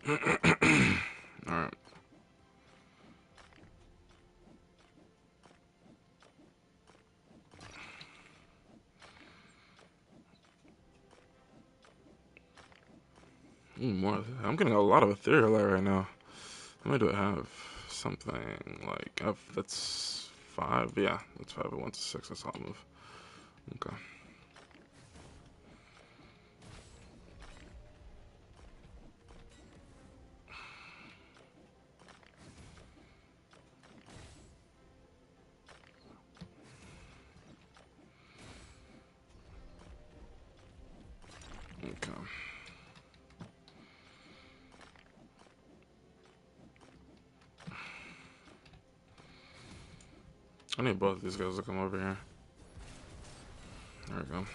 Alright. More. I'm getting a lot of ethereal light right now. How many do I have? Something like that's five. Yeah, that's five. It went to six. That's all I move. Okay. Okay. I need both of these guys to come over here. There we go.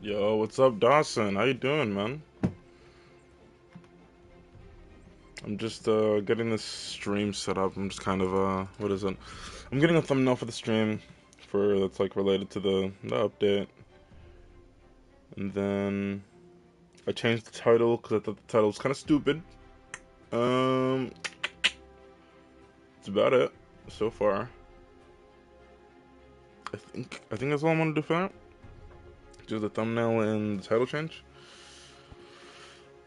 Yo, what's up, Dawson? How you doing, man? I'm just getting this stream set up. I'm just kind of what is it? I'm getting a thumbnail for the stream for that's like related to the update, and then I changed the title because I thought the title was kind of stupid. Um, that's about it so far. I think that's all I'm gonna do for that. Just the thumbnail and the title change,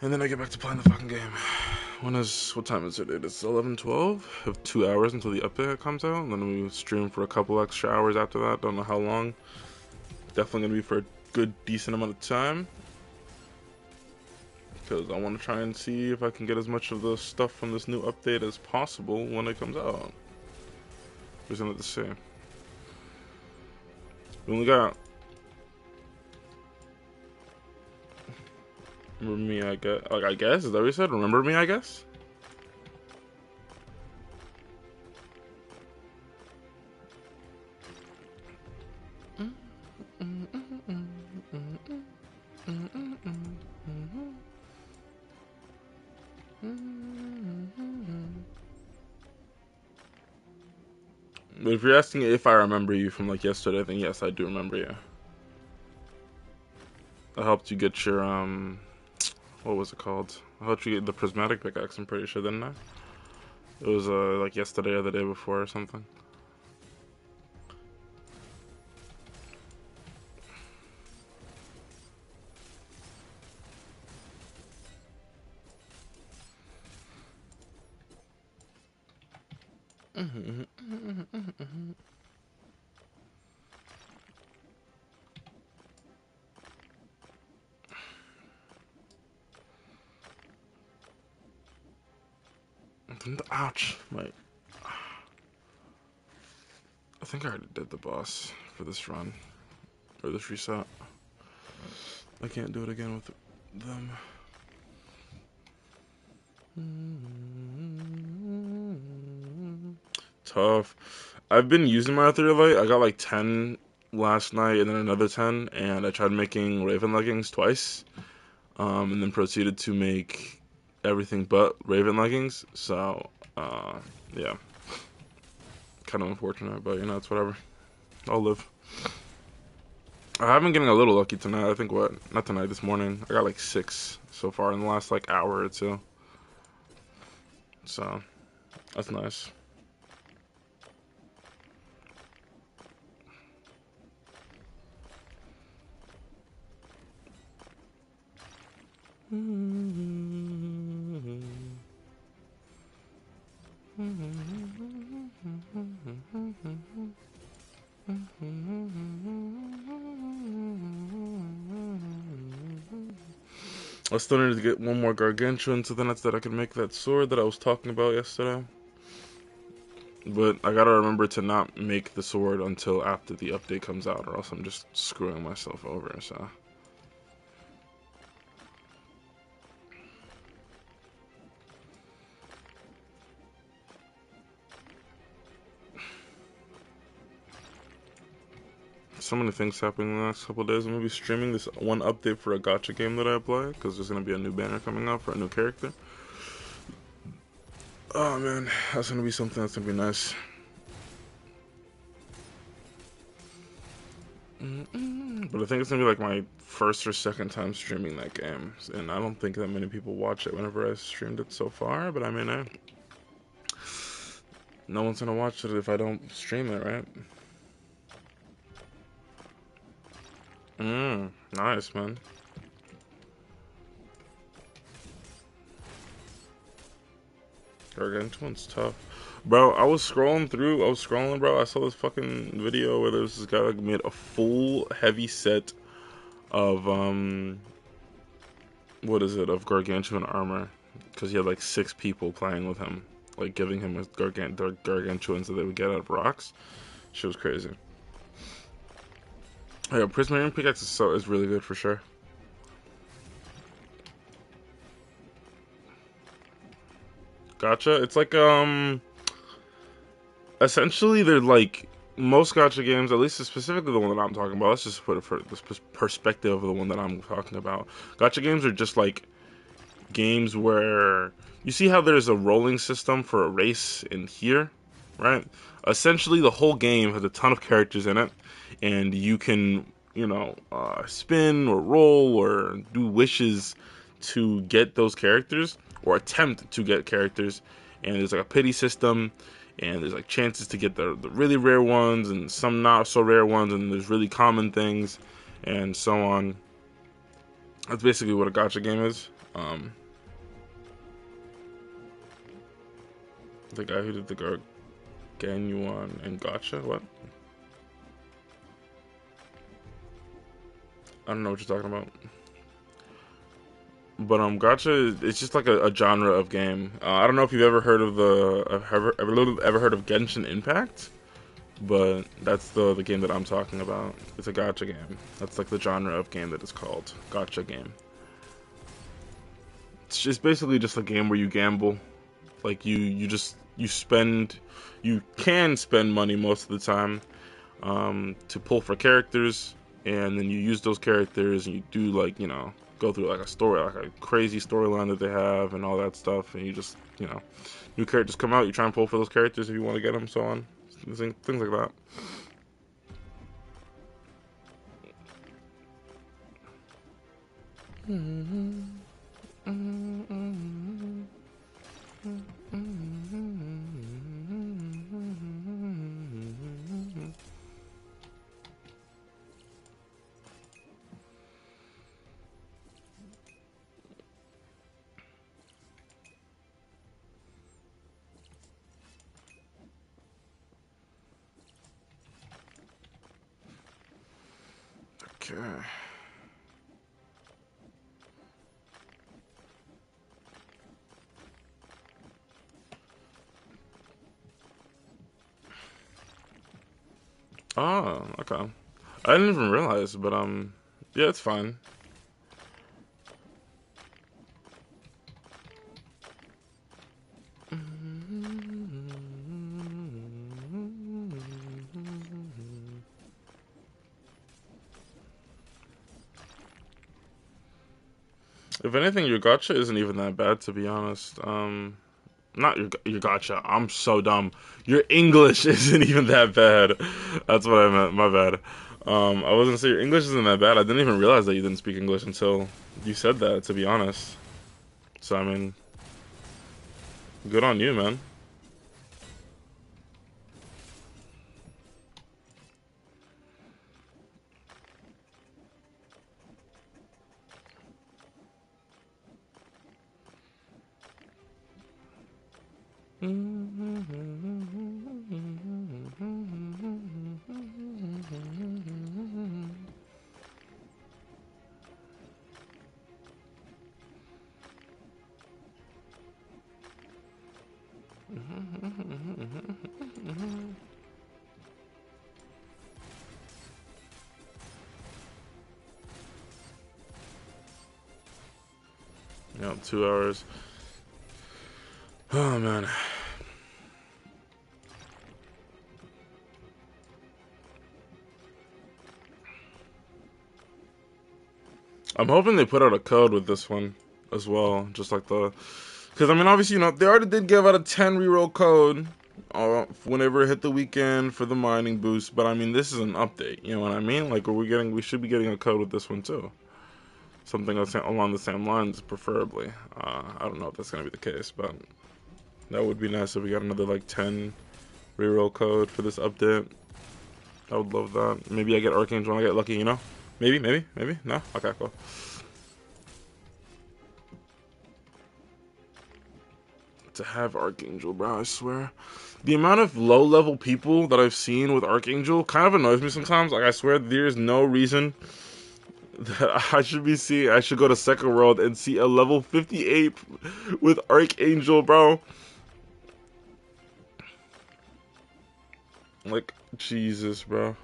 and then I get back to playing the fucking game. What time is it? It's 11:12. Have 2 hours until the update comes out, and then we stream for a couple extra hours after that. Don't know how long. Definitely gonna be for a good, decent amount of time, because I want to try and see if I can get as much of the stuff from this new update as possible when it comes out. There's nothing to say. We only got. Remember me, I guess. Like, I guess? Is that what you said? Remember me, I guess? But if you're asking if I remember you from like yesterday, then yes, I do remember you. I helped you get your what was it called? I helped you get the prismatic pickaxe, I'm pretty sure, didn't I? It was like yesterday or the day before or something. Ouch, my. I think I already did the boss for this run or this reset. I can't do it again with them. Tough. I've been using my Etherealite. I got like 10 last night and then another 10, and I tried making Raven leggings twice, and then proceeded to make everything but Raven leggings. So, yeah, kind of unfortunate, but you know, it's whatever. I'll live. I have been getting a little lucky tonight. I think not tonight, this morning. I got like 6 so far in the last like hour or two. So, that's nice. I still need to get one more gargantuan so then that's that I can make that sword that I was talking about yesterday. But I gotta remember to not make the sword until after the update comes out, or else I'm just screwing myself over, so. So many things happening in the next couple of days. I'm gonna be streaming this one update for a gacha game that I play, because there's gonna be a new banner coming out for a new character. Oh man, that's gonna be something that's gonna be nice. But I think it's gonna be like my first or second time streaming that game, and I don't think that many people watch it whenever I streamed it so far. But I mean, no one's gonna watch it if I don't stream it, right? Nice, man. Gargantuan's tough. Bro, I was scrolling, bro. I saw this fucking video where there's this guy that made a full heavy set of, what is it, of Gargantuan armor. Because he had like 6 people playing with him, like giving him Gargantuans that they would get out of rocks. Shit was crazy. Yeah, Prismarine Pickaxe is really good for sure. Gotcha. It's like essentially they're like most gacha games, at least specifically the one that I'm talking about, let's just put it for this perspective of the one that I'm talking about. Gacha games are just like games where you see how there's a rolling system for a race in here, right? Essentially, the whole game has a ton of characters in it, and you can, spin or roll or do wishes to get those characters or attempt to get characters. And there's like a pity system, and there's like chances to get the really rare ones and some not so rare ones, and there's really common things, and so on. That's basically what a gacha game is. The guy who did the Gargantuan and Gacha? What? I don't know what you're talking about. But Gacha, it's just like a genre of game. I don't know if you've ever heard of ever heard of Genshin Impact, but that's the game that I'm talking about. It's a gacha game. That's like the genre of game that is called gacha game. It's just basically just a game where you gamble. Like you can spend money most of the time to pull for characters, and then you use those characters and you do go through like a story, like a crazy storyline that they have and all that stuff, and you just new characters come out, you try and pull for those characters if you want to get them, so on, things like that. Okay. Oh, okay. I didn't even realize, but yeah, it's fine. If anything, your gacha isn't even that bad, to be honest. Not your gacha. I'm so dumb. Your English isn't even that bad. That's what I meant. My bad. I was gonna say your English isn't that bad. I didn't even realize that you didn't speak English until you said that, to be honest. So I mean, good on you, man. Yeah, 2 hours. Oh man. I'm hoping they put out a code with this one as well, just like because I mean, obviously, they already did give out a 10 reroll code whenever it hit the weekend for the mining boost, but I mean, this is an update, you know what I mean? Like, we should be getting a code with this one too. Something along the same lines, preferably. I don't know if that's gonna be the case, but that would be nice if we got another like 10 reroll code for this update. I would love that. Maybe I get Archangel when I get lucky. Maybe. No? Okay, cool. To have Archangel, bro, I swear. The amount of low-level people that I've seen with Archangel kind of annoys me sometimes. Like, I swear there's no reason that I should go to Second World and see a level 58 with Archangel, bro. Like, Jesus, bro.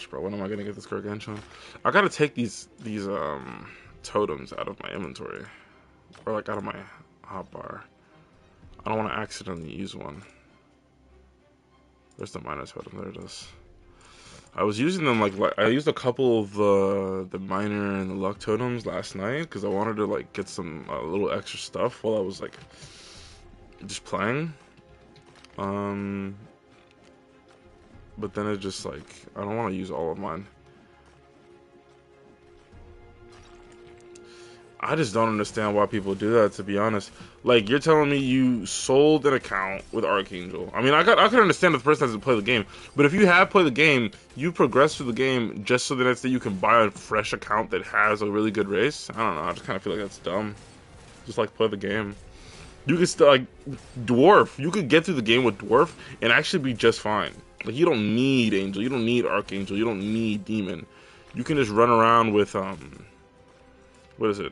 gosh, bro, when am I gonna get this Gargantuan? I gotta take these totems out of my inventory, or like out of my hotbar. I don't want to accidentally use one. There's the miner totem. There it is. I was using them like I used a couple of the miner and the luck totems last night because I wanted to like get some little extra stuff while I was like just playing. But then it just like I don't want to use all of mine. I just don't understand why people do that, to be honest. Like, you're telling me you sold an account with Archangel. I mean, I could understand if the person hasn't played the game, but if you have played the game, you progress through the game just so the next day you can buy a fresh account that has a really good race. I don't know. I just kind of feel like that's dumb. Just like play the game. You could still like Dwarf. You could get through the game with Dwarf and actually be just fine. Like, you don't need Angel. You don't need Archangel. You don't need Demon. You can just run around with what is it?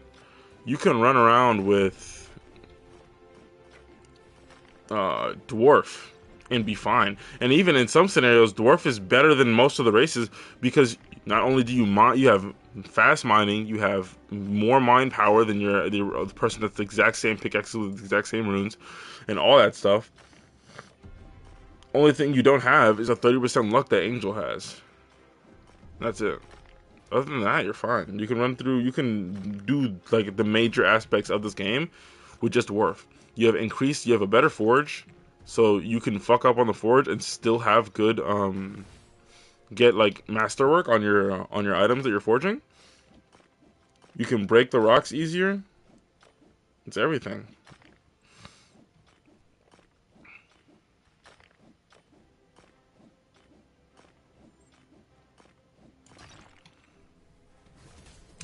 You can run around with Dwarf and be fine. And even in some scenarios, Dwarf is better than most of the races because not only do you have fast mining, you have more mine power than the person that's the exact same pickaxe with the exact same runes and all that stuff. Only thing you don't have is a 30% luck that Angel has. That's it. Other than that, you're fine. You can run through, you can do like the major aspects of this game with just Dwarf. You have a better forge, so you can fuck up on the forge and still have good get like masterwork on your items that you're forging. You can break the rocks easier. It's everything.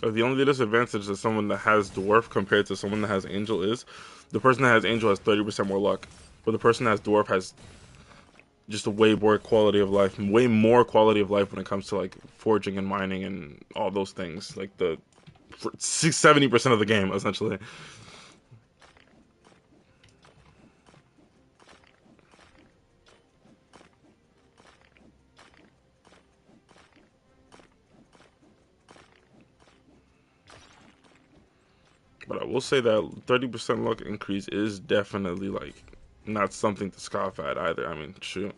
The only disadvantage that someone that has Dwarf compared to someone that has Angel is the person that has Angel has 30% more luck, but the person that has Dwarf has just a way more quality of life, way more quality of life when it comes to like forging and mining and all those things, like the 70% of the game essentially. But I will say that 30% luck increase is definitely like not something to scoff at either. I mean, shoot,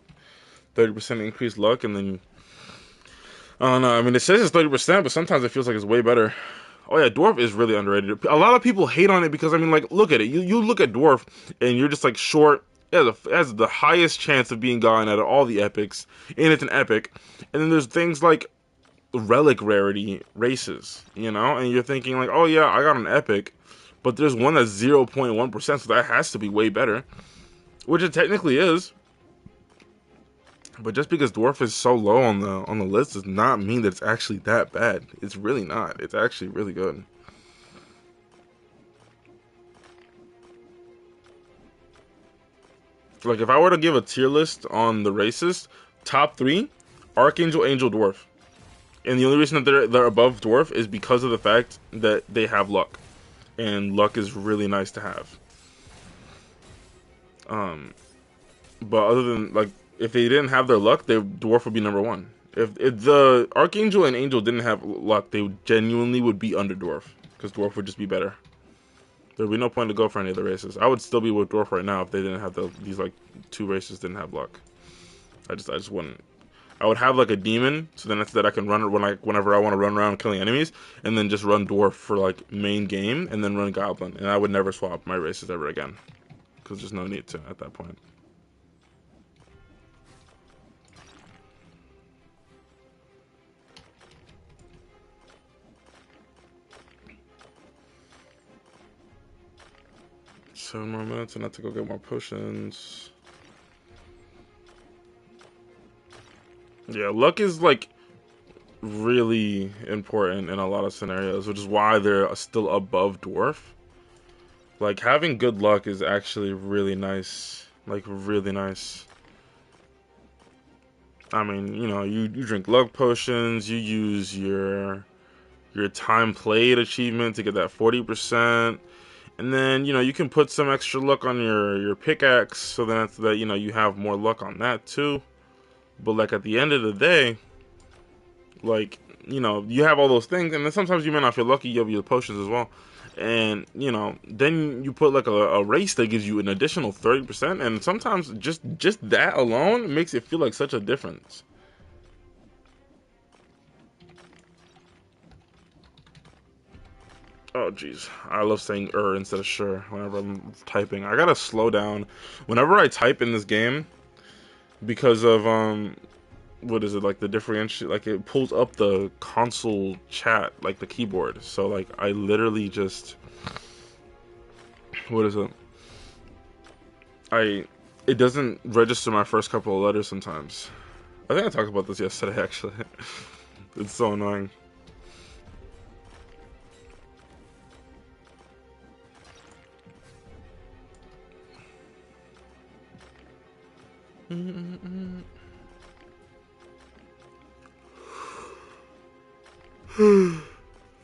30% increased luck, and then I don't know. I mean, it says it's 30%, but sometimes it feels like it's way better. Oh yeah, Dwarf is really underrated. A lot of people hate on it because I mean, like, look at it. You look at Dwarf, and you're just like short. It has the highest chance of being gotten out of all the epics, and it's an epic. And then there's things like relic rarity races, and you're thinking like, oh yeah, I got an epic, but there's one that's 0.1%, so that has to be way better, which it technically is. But just because Dwarf is so low on the list does not mean that it's actually that bad. It's really not. It's actually really good. Like if I were to give a tier list on the races, top 3, Archangel, Angel, Dwarf. And the only reason that they're above Dwarf is because of the fact that they have luck. And luck is really nice to have. But other than like if they didn't have their luck, Dwarf would be number 1. If the Archangel and Angel didn't have luck, they genuinely would be under Dwarf because Dwarf would just be better. There would be no point to go for any of the races. I would still be with Dwarf right now if they didn't have these like 2 races didn't have luck. I just wouldn't. I would have like a demon, so then that I can run it whenever I want to run around killing enemies, and then just run Dwarf for like main game, and then run Goblin, and I would never swap my races ever again, because there's no need to at that point. Seven more minutes, and I have to go get more potions. Yeah, luck is like really important in a lot of scenarios, which is why they're still above Dwarf. Like having good luck is actually really nice, like really nice. I mean, you drink luck potions, you use your time played achievement to get that 40%. And then, you can put some extra luck on your pickaxe, so then after that, you have more luck on that too. But like at the end of the day, Like, you have all those things, and then sometimes you may not feel lucky. You have your potions as well, and then you put like a race that gives you an additional 30%, and sometimes just that alone makes it feel like such a difference. Oh jeez, I love saying instead of sure whenever I'm typing. I gotta slow down whenever I type in this game because of what is it, like the differential, like it pulls up the console chat, like the keyboard. So like I literally just, what is it? I It doesn't register my first couple of letters sometimes. I think I talked about this yesterday actually. It's so annoying.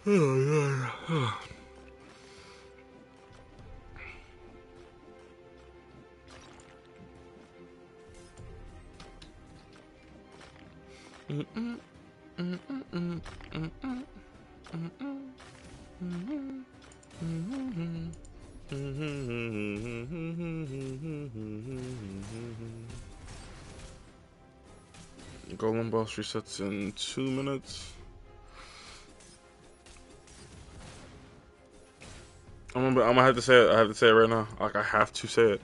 Oh god. Golem boss resets in 2 minutes. I'm gonna have to say it. I have to say it right now. Like I have to say it.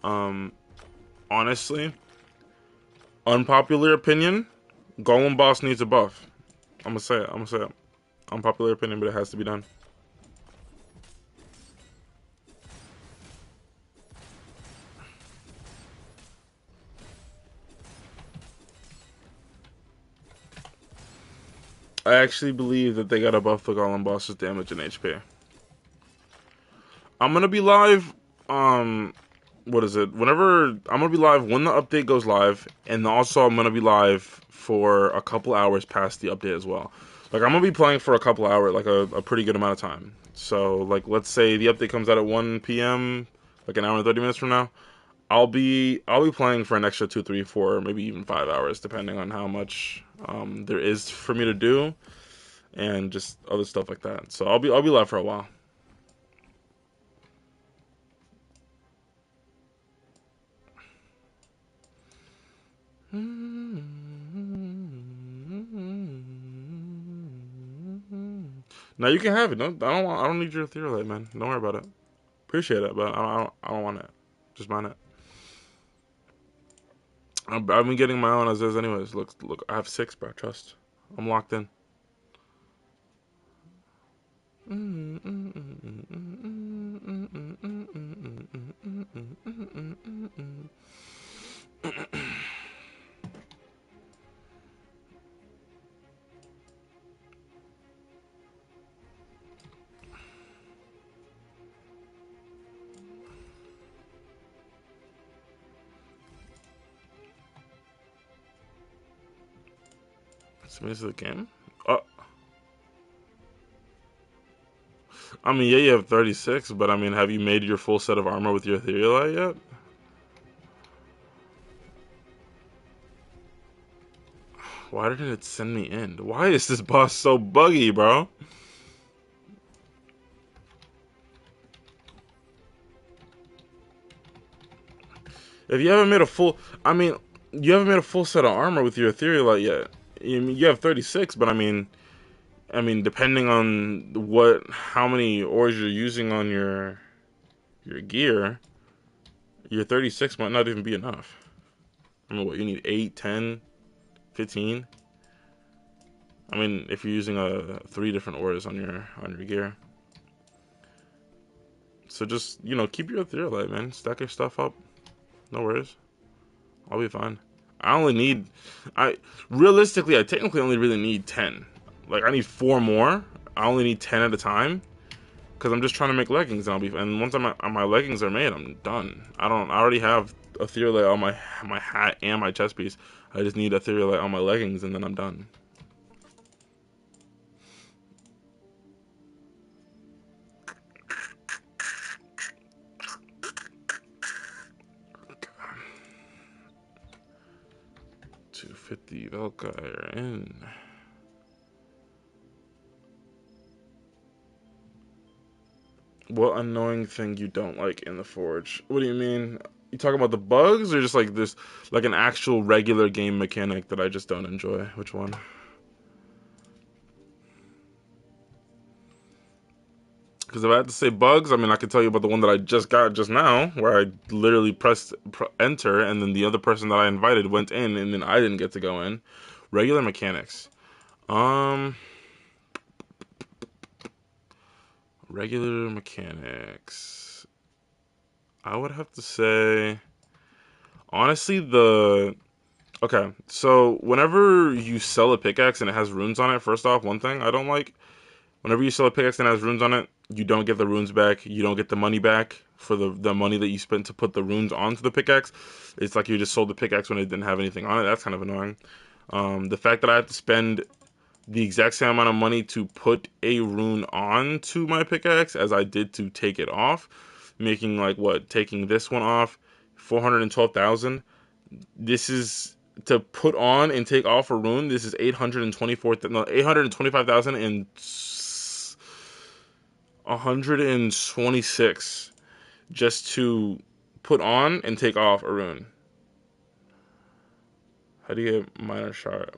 Um, Honestly, unpopular opinion, Golem boss needs a buff. I'm gonna say it. I'm gonna say it. Unpopular opinion, but it has to be done. I actually believe that they gotta buff the Golem boss's damage and HP. I'm gonna be live. What is it? Whenever I'm gonna be live when the update goes live, and also I'm gonna be live for a couple hours past the update as well. Like I'm gonna be playing for a couple hours, like a pretty good amount of time. So like let's say the update comes out at 1 p.m., like an hour and 30 minutes from now. I'll be playing for an extra 2, 3, 4, maybe even 5 hours, depending on how much there is for me to do, and just other stuff like that. So I'll be live for a while. Now you can have it. No, I don't need your Ethereal, man. Don't worry about it. Appreciate it, but I don't want it. Just mine it. I've been getting my own as is, anyways. Look. I have 6, bro. Trust. I'm locked in. So this is the game. Oh, I mean, yeah, you have 36, but I mean, have you made your full set of armor with your Etherealite yet? Why didn't it send me in? Why is this boss so buggy, bro? If you haven't made a full, I mean, you haven't made a full set of armor with your Etherealite yet. You have 36, but I mean, depending on how many ores you're using on your gear, your 36 might not even be enough. I mean, what you need 8, 10, 15. I mean, if you're using 3 different ores on your gear, so just keep your Etherealite, man. Stack your stuff up. No worries. I'll be fine. I only need, I realistically, I technically only really need 10. Like I need 4 more. I only need 10 at a time because I'm just trying to make leggings. And and once my leggings are made, I'm done. I already have Etherealite on my hat and my chest piece. I just need Etherealite on my leggings, and then I'm done. 250 Velkai are in. What annoying thing you don't like in the Forge? What do you mean? You talking about the bugs or just like this, like an actual regular game mechanic that I just don't enjoy? Which one? Because if I had to say bugs, I mean, I could tell you about the one that I just got just now, where I literally pressed enter, and then the other person that I invited went in, and then I didn't get to go in. Regular mechanics. Um, regular mechanics. I would have to say, honestly, okay, so whenever you sell a pickaxe and it has runes on it, first off, one thing I don't like, whenever you sell a pickaxe and it has runes on it, you don't get the runes back. You don't get the money back for the money that you spent to put the runes onto the pickaxe. It's like you just sold the pickaxe when it didn't have anything on it. That's kind of annoying. The fact that I have to spend the exact same amount of money to put a rune on to my pickaxe as I did to take it off, making like what, taking this one off, 412,000. This is to put on and take off a rune. This is 825,000 and 126 just to put on and take off a rune. How do you get minor shard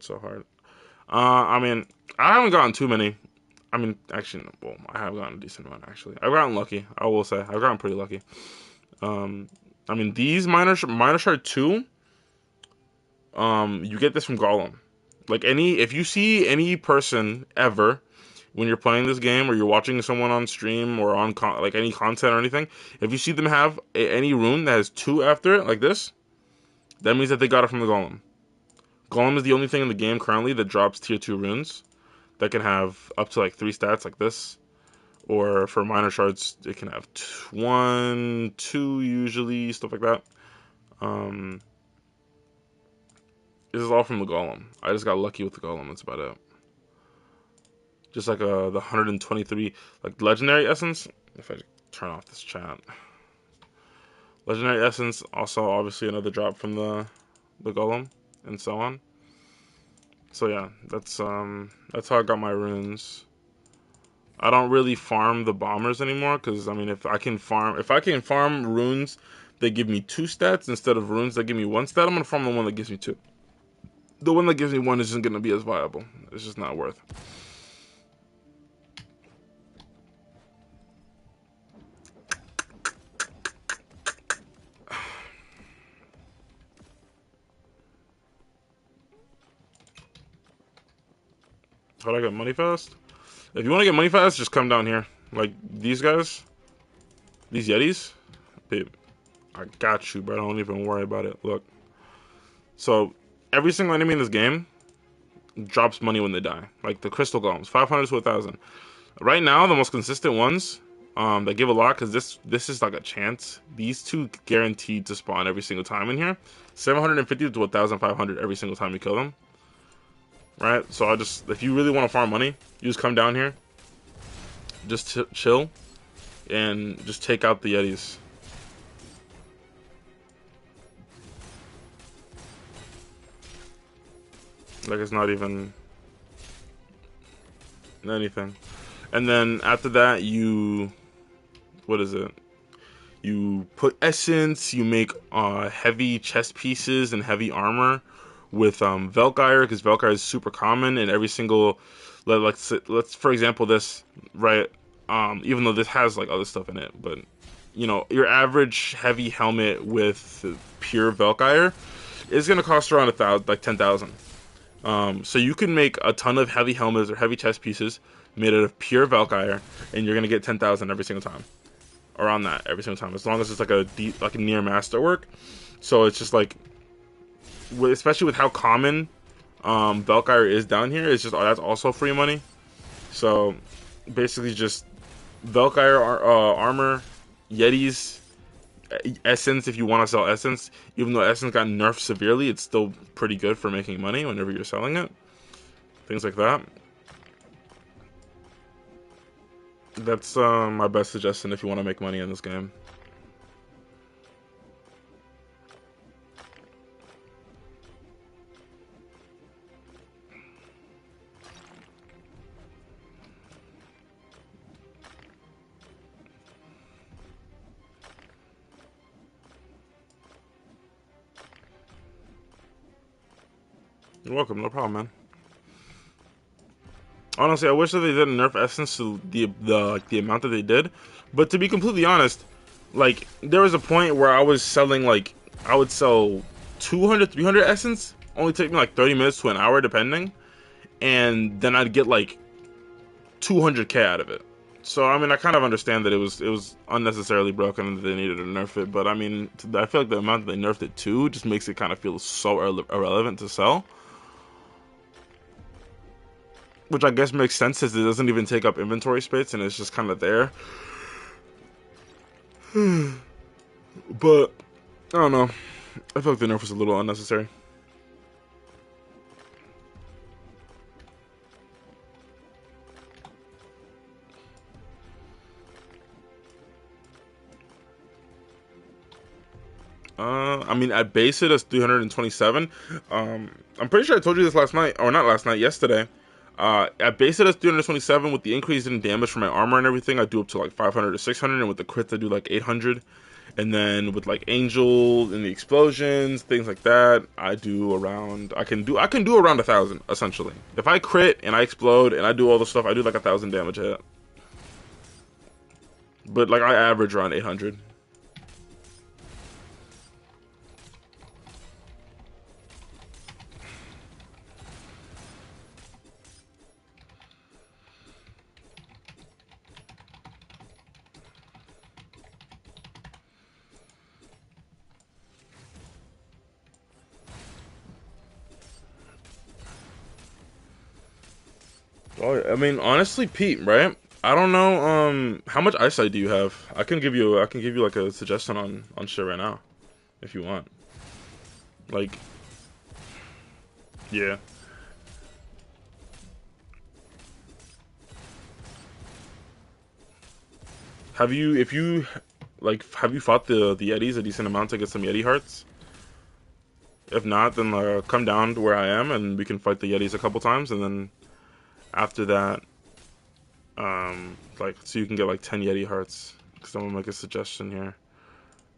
so hard? I mean, I haven't gotten too many. I mean, actually, well, I have gotten a decent amount. Actually, I've gotten lucky. I will say, I've gotten pretty lucky. Um, I mean, these minor shard 2. You get this from Golem. Like if you see any person ever when you're playing this game or you're watching someone on stream or on like any content or anything, if you see them have any rune that has 2 after it, like this, that means that they got it from the Golem. Golem is the only thing in the game currently that drops tier 2 runes that can have up to like 3 stats like this. Or for minor shards, it can have 1, 2 usually, stuff like that. Um, this is all from the Golem. I just got lucky with the Golem. That's about it. Just like the 123 like legendary essence. If I turn off this chat, legendary essence also obviously another drop from the Golem and so on. So yeah, that's how I got my runes. I don't really farm the bombers anymore because I mean if I can farm runes that give me 2 stats instead of runes that give me 1 stat, I'm gonna farm the one that gives me 2. The one that gives me 1 isn't gonna be as viable. It's just not worth. How do I get money fast? If you want to get money fast, just come down here. Like these guys, these Yetis. Babe, I got you, bro. Don't even worry about it. Look. So, every single enemy in this game drops money when they die. Like the crystal golems, 500 to 1,000. Right now, the most consistent ones that give a lot, because this is like a chance. These 2 guaranteed to spawn every single time in here. 750 to 1,500 every single time you kill them. Right? So, if you really want to farm money, you just come down here. Just chill. And just take out the Yetis. Like it's not even anything. And then after that, what is it? You put essence. You make heavy chest pieces and heavy armor with Velkire, because Velkire is super common in every single. Let's for example this, right. Even though this has like other stuff in it, but your average heavy helmet with pure Velkire is gonna cost around 1,000, like 10,000. So you can make a ton of heavy helmets or heavy chest pieces made out of pure Valkyrie, and you're gonna get 10,000 every single time, around that every single time, as long as it's like a near masterwork. So it's just like, especially with how common Valkyrie is down here, it's just that's also free money. So basically, just Valkyrie armor, Yetis, essence if you want to sell essence. Even though essence got nerfed severely, it's still pretty good for making money whenever you're selling it. Things like that. That's my best suggestion if you want to make money in this game. You're welcome. No problem, man. Honestly, I wish that they didn't nerf Essence to the amount that they did. But to be completely honest, like there was a point where I was selling like I would sell 200, 300 Essence. Only take me like 30 minutes to an hour depending, and then I'd get like 200k out of it. So I mean, I kind of understand that it was unnecessarily broken and that they needed to nerf it. But I mean, I feel like the amount that they nerfed it to just makes it kind of feel so irrelevant to sell. Which I guess makes sense since it doesn't even take up inventory space and it's just kind of there. But I don't know. I feel like the nerf was a little unnecessary. I mean, I base it as 327. I'm pretty sure I told you this last night, or not last night, yesterday. I base it as 327 with the increase in damage for my armor and everything. I do up to like 500 to 600, and with the crits, I do like 800. And then with like Angel and the explosions, things like that, I do around. I can do around 1,000 essentially. If I crit and I explode and I do all the stuff, I do like 1,000 damage hit. But like I average around 800. Oh, I mean, honestly, Pete, right? I don't know. How much eyesight do you have? I can give you like a suggestion on shit right now, if you want. Like, yeah. Have you, if you, like, have you fought the Yetis a decent amount to get some Yeti hearts? If not, then come down to where I am and we can fight the Yetis a couple times, and then after that, like, so you can get like 10 Yeti hearts. Because I'm gonna make a suggestion here.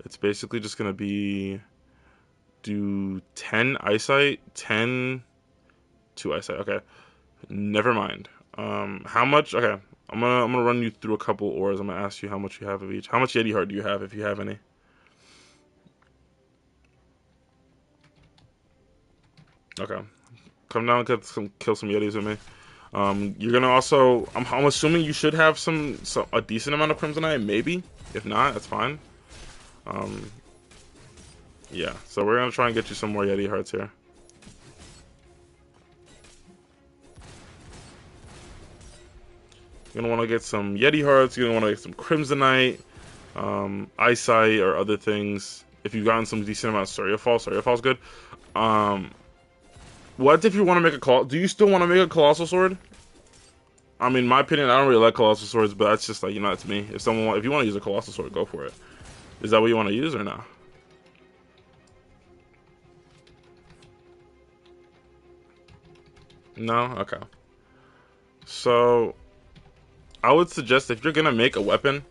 It's basically just gonna be do 10 eyesight, 10 2 eyesight. Okay, never mind. How much? Okay, I'm gonna run you through a couple ores. I'm gonna ask you how much you have of each. How much Yeti heart do you have, if you have any? Okay, come down and kill some Yetis with me. You're gonna also. I'm assuming you should have a decent amount of Crimsonite, maybe. If not, that's fine. Um, yeah. So we're gonna try and get you some more Yeti hearts here. You're gonna want to get some Yeti hearts. You're gonna want to get some Crimsonite, eyesight, or other things. If you've gotten some decent amount of Suriafall, good. Um, what if you want to make a do you still want to make a colossal sword? I mean, in my opinion, I don't really like colossal swords, but that's just like, that's me. If if you want to use a colossal sword, go for it. Is that what you want to use or not? No? Okay. So, I would suggest if you're gonna make a weapon,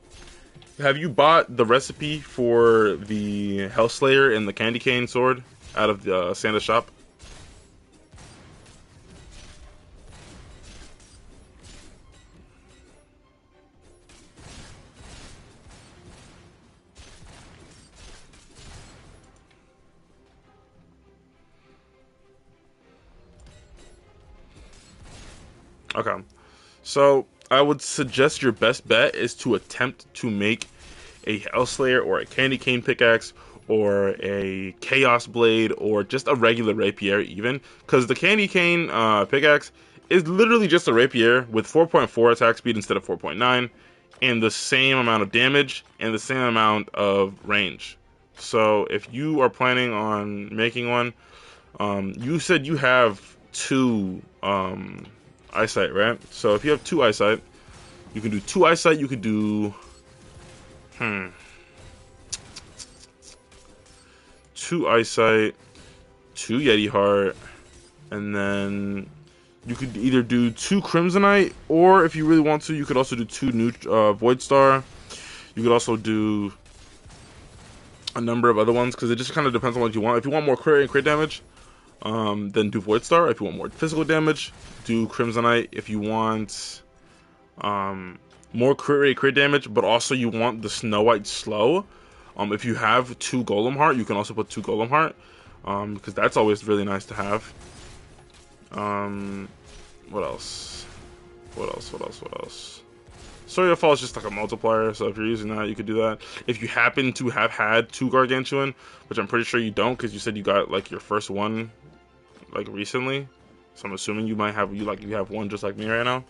have you bought the recipe for the Hellslayer and the Candy Cane sword out of the Santa shop? Okay. So, I would suggest your best bet is to attempt to make a Hellslayer or a Candy Cane pickaxe or a Chaos Blade or just a regular rapier even, because the Candy Cane pickaxe is literally just a rapier with 4.4 attack speed instead of 4.9 and the same amount of damage and the same amount of range. So if you are planning on making one, you said you have two eyesight, right? So if you have two eyesight, you can do two eyesight, you could do two eyesight, two Yeti heart, and then you could either do two Crimsonite, or if you really want to, you could also do two new Void Star. You could also do a number of other ones because it just kind of depends on what you want. If you want more crit and crit damage, Then do Void Star if you want more physical damage. Do Crimsonite if you want more crit damage, but also you want the Snow White slow. If you have 2 Golem Heart, you can also put 2 Golem Heart, because that's always really nice to have. What else? What else? Story of Fall is just like a multiplier, so if you're using that, you could do that. If you happen to have had 2 Gargantuan, which I'm pretty sure you don't, because you said you got like your first one like recently, so I'm assuming you might have you have one just like me right now.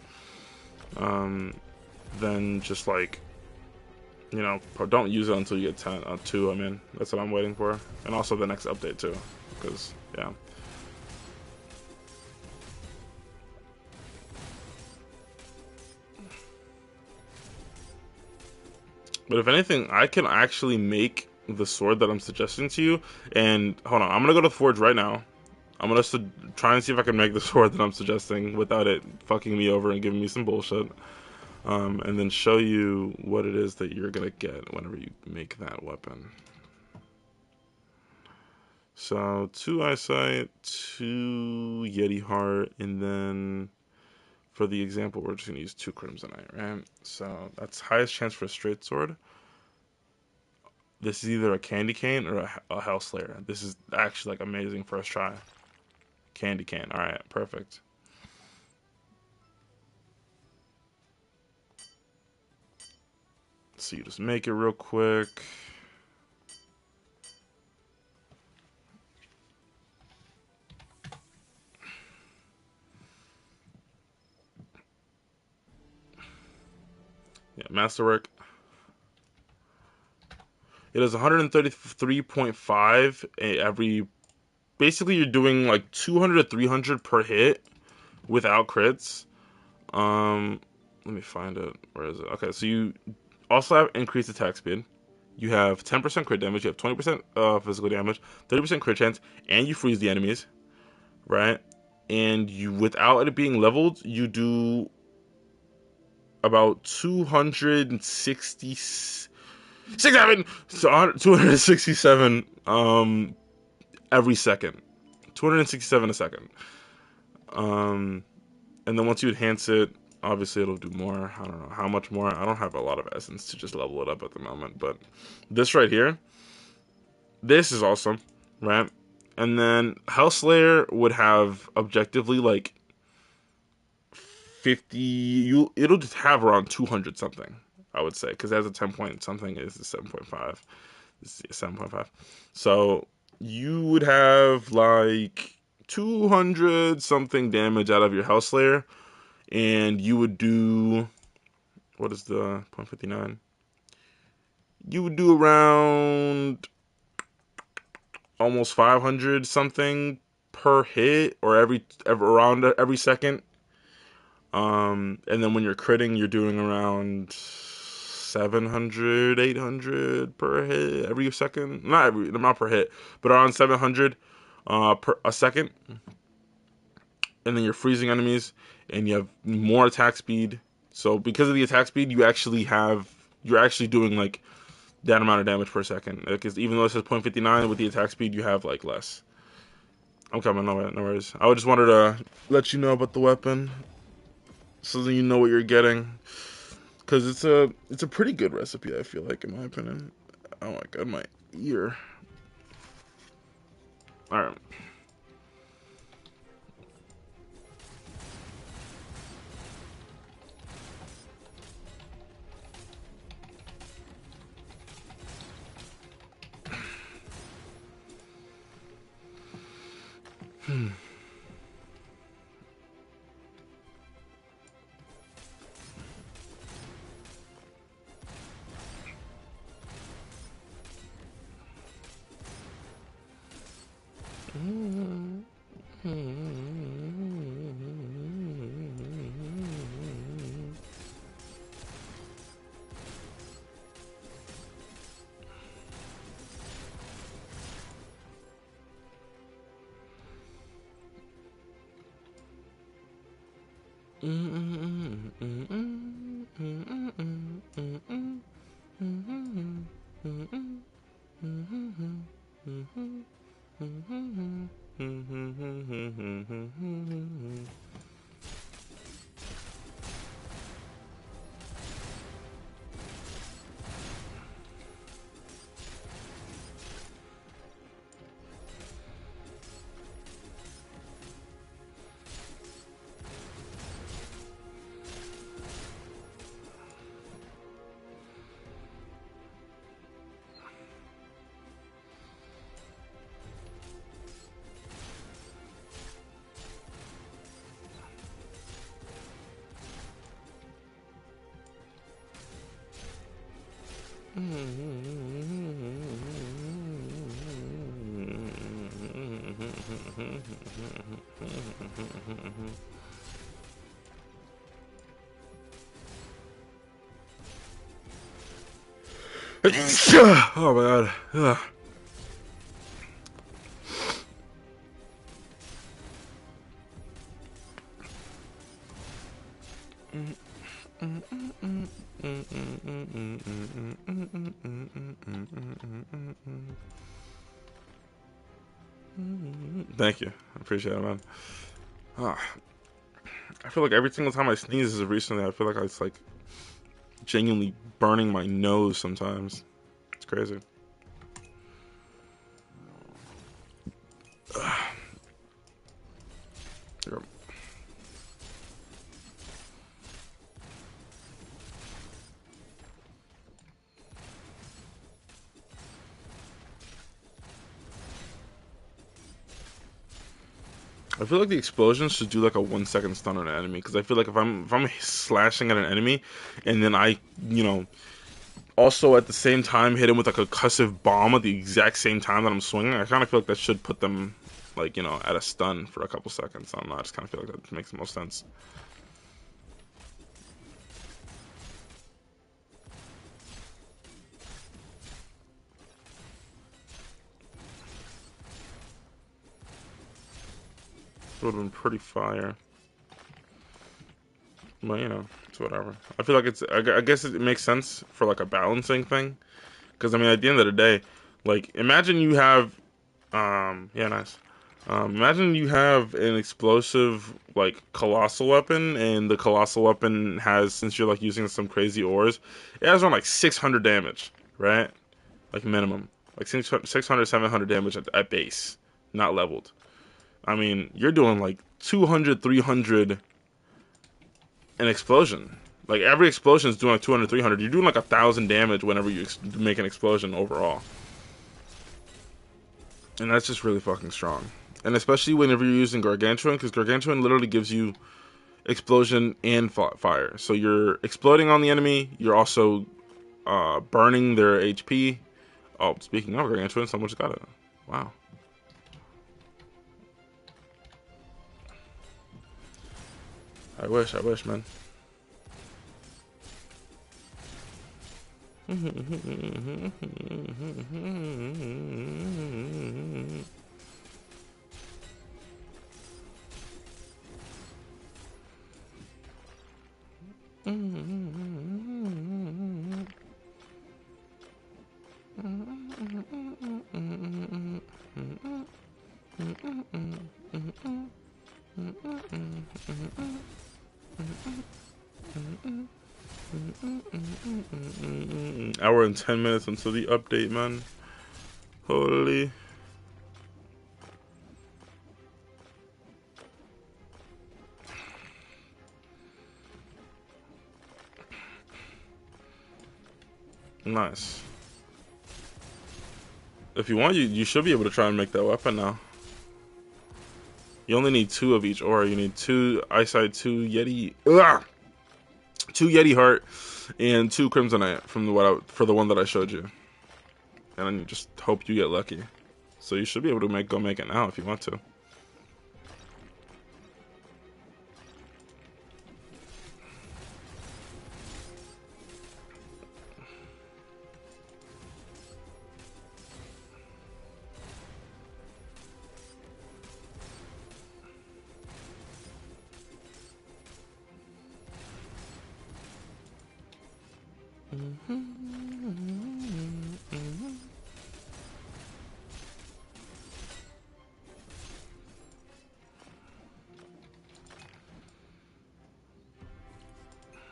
Then just like, you know, don't use it until you get 2. I mean, that's what I'm waiting for, and also the next update too, because yeah. But if anything, I can actually make the sword that I'm suggesting to you. And hold on, I'm gonna go to the forge right now. I'm gonna try and see if I can make the sword that I'm suggesting without it fucking me over and giving me some bullshit. And then show you what it is that you're gonna get whenever you make that weapon. So 2 eyesight, 2 Yeti heart, and then for the example, we're just gonna use 2 crimsonite, right? So that's highest chance for a straight sword. This is either a candy cane or a Hellslayer. This is actually like amazing first try. Candy cane. All right, perfect. So you just make it real quick. Yeah, masterwork. It is 133.5 every. Basically, you're doing like 200 to 300 per hit without crits. Let me find it. Where is it? Okay, so you also have increased attack speed. You have 10% crit damage. You have 20% physical damage, 30% crit chance, and you freeze the enemies, right? And you, without it being leveled, you do about 267 every second. 267 a second. And then once you enhance it, obviously it'll do more. I don't know how much more. I don't have a lot of essence to just level it up at the moment, but this right here, this is awesome, right? And then Hellslayer would have objectively like 50. It'll just have around 200 something, I would say, because as a 10 point something is the 7.5. This is 7.5. So you would have like 200 something damage out of your Hellslayer, and you would do, what is the 0.59? You would do around almost 500 something per hit, or around every second. And then when you're critting, you're doing around 700, 800 per hit every second. Not per hit, but around 700 per a second. And then you're freezing enemies, and you have more attack speed. So because of the attack speed, you're actually doing like that amount of damage per second. Because even though it says 0.59, with the attack speed, you have like less. I'm coming, no worries. I just wanted to let you know about the weapon, so that you know what you're getting. Because it's a pretty good recipe, I feel like, in my opinion. Oh my god, my ear. Alright. Oh my god. Ugh. Thank you. I appreciate it, man. Ah, I feel like every single time I sneeze recently, I feel like it's like genuinely burning my nose sometimes. It's crazy. Yep. I feel like the explosions should do like a 1 second stun on an enemy, because I feel like if I'm slashing at an enemy and then I, you know, also at the same time hit him with like a concussive bomb at the exact same time that I'm swinging, I kind of feel like that should put them like, you know, at a stun for a couple seconds. I don't know, I just kind of feel like that makes the most sense. It would have been pretty fire. But, you know, it's whatever. I feel like I guess it makes sense for like a balancing thing. Because, I mean, at the end of the day, like, imagine you have, yeah, nice. Imagine you have an explosive, like, colossal weapon, and the colossal weapon has, since you're, like, using some crazy ores, it has around, like, 600 damage, right? Like, minimum. Like, 600, 700 damage at base, not leveled. I mean, you're doing, like, 200, 300 an explosion. Like, every explosion is doing, like, 200, 300. You're doing, like, 1,000 damage whenever you make an explosion overall. And that's just really fucking strong. And especially whenever you're using Gargantuan, because Gargantuan literally gives you explosion and fire. So you're exploding on the enemy, you're also burning their HP. Oh, speaking of Gargantuan, someone just got it. Wow. I wish, man. Hour and 10 minutes until the update, man. Holy. Nice. If you want, you should be able to try and make that weapon now. You only need 2 of each aura. You need 2 eyesight, 2 Yeti, 2 Yeti heart, and 2 Crimsonite from for the one that I showed you. And then you just hope you get lucky. So you should be able to go make it now if you want to.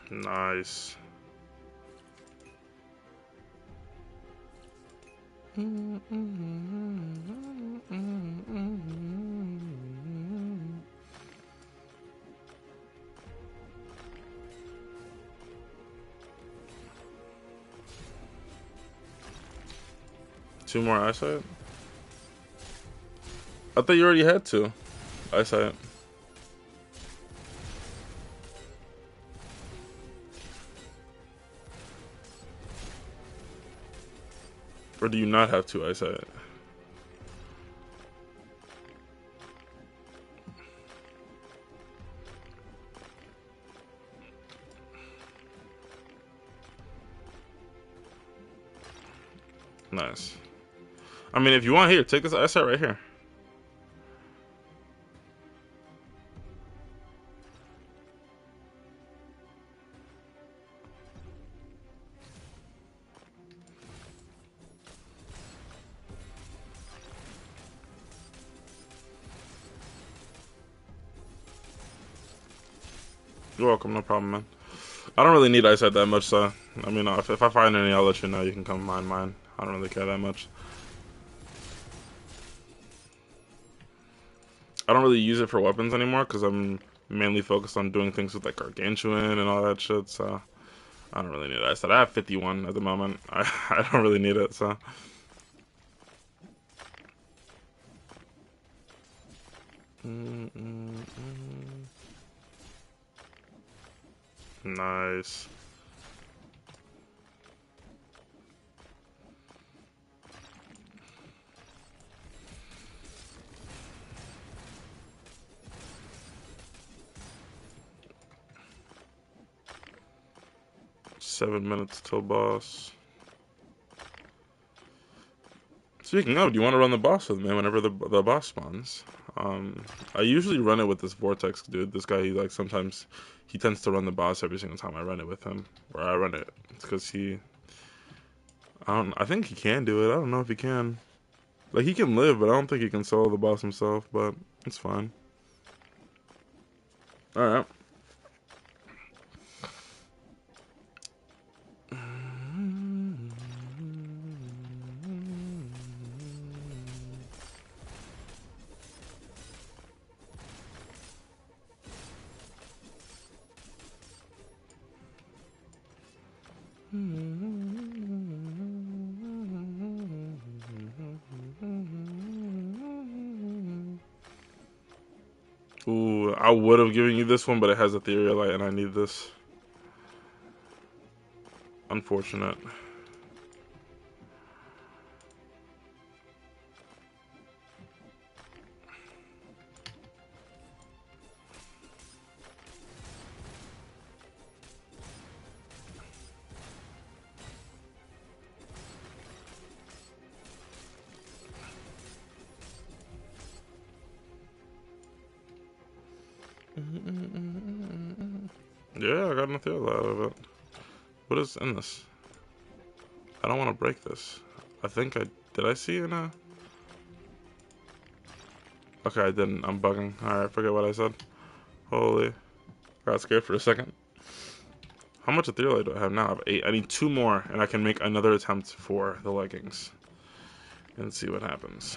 Nice. Two more eyesight? I thought you already had 2 eyesight. Or do you not have 2 eyesight? Nice. I mean, if you want, here, take this eyesight right here. You're welcome, no problem, man. I don't really need eyesight that much, so I mean, if I find any, I'll let you know. You can come find mine. I don't really care that much. I don't really use it for weapons anymore because I'm mainly focused on doing things with like Gargantuan and all that shit. So I don't really need eyesight. I have 51 at the moment. I don't really need it. So nice. Seven minutes till boss. Speaking of, do you want to run the boss with me whenever the boss spawns? I usually run it with this Vortex dude. This guy, he tends to run the boss every single time I run it with him. Or I run it. It's because I think he can do it. I don't know if he can. Like, he can live, but I don't think he can solo the boss himself, but it's fine. Alright. Ooh, I would have given you this one, but it has Ethereal Light, and I need this. Unfortunate. Yeah, I got an Ethereal Light out of it. What is in this? I don't want to break this. Did I see in a... Okay, I didn't. I'm bugging. Alright, forget what I said. Holy. Got scared for a second. How much Ethereal Light do I have now? I have 8. I need 2 more, and I can make another attempt for the leggings. And see what happens.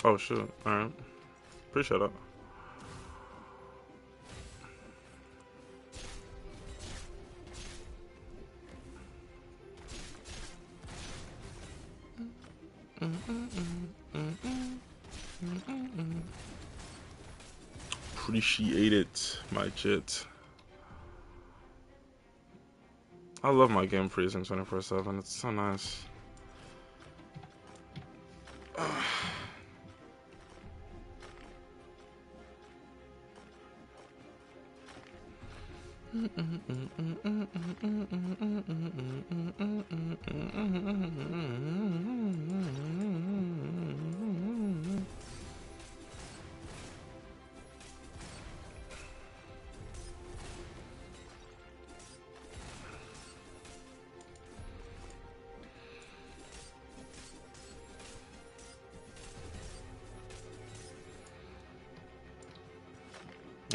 Oh shoot, alright. Appreciate it. Appreciate it, my chit. I love my game freezing 24/7. It's so nice.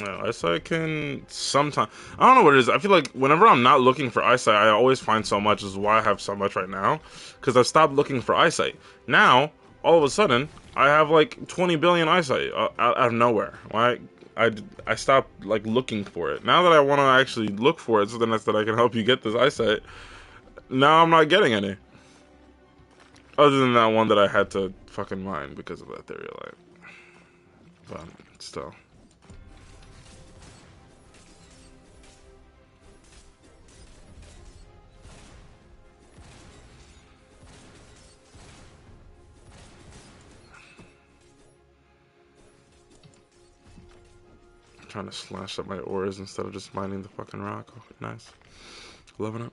Yeah, eyesight can sometimes. I don't know what it is. I feel like whenever I'm not looking for eyesight, I always find so much. This is why I have so much right now, because I stopped looking for eyesight. Now, all of a sudden, I have like 20 billion eyesight out of nowhere. Why? I stopped like looking for it. Now that I want to actually look for it, so then that's that I can help you get this eyesight. Now I'm not getting any. Other than that one that I had to fucking mine because of that theory of light. But still. Trying to slash up my ores instead of just mining the fucking rock. Oh, nice. Loving it.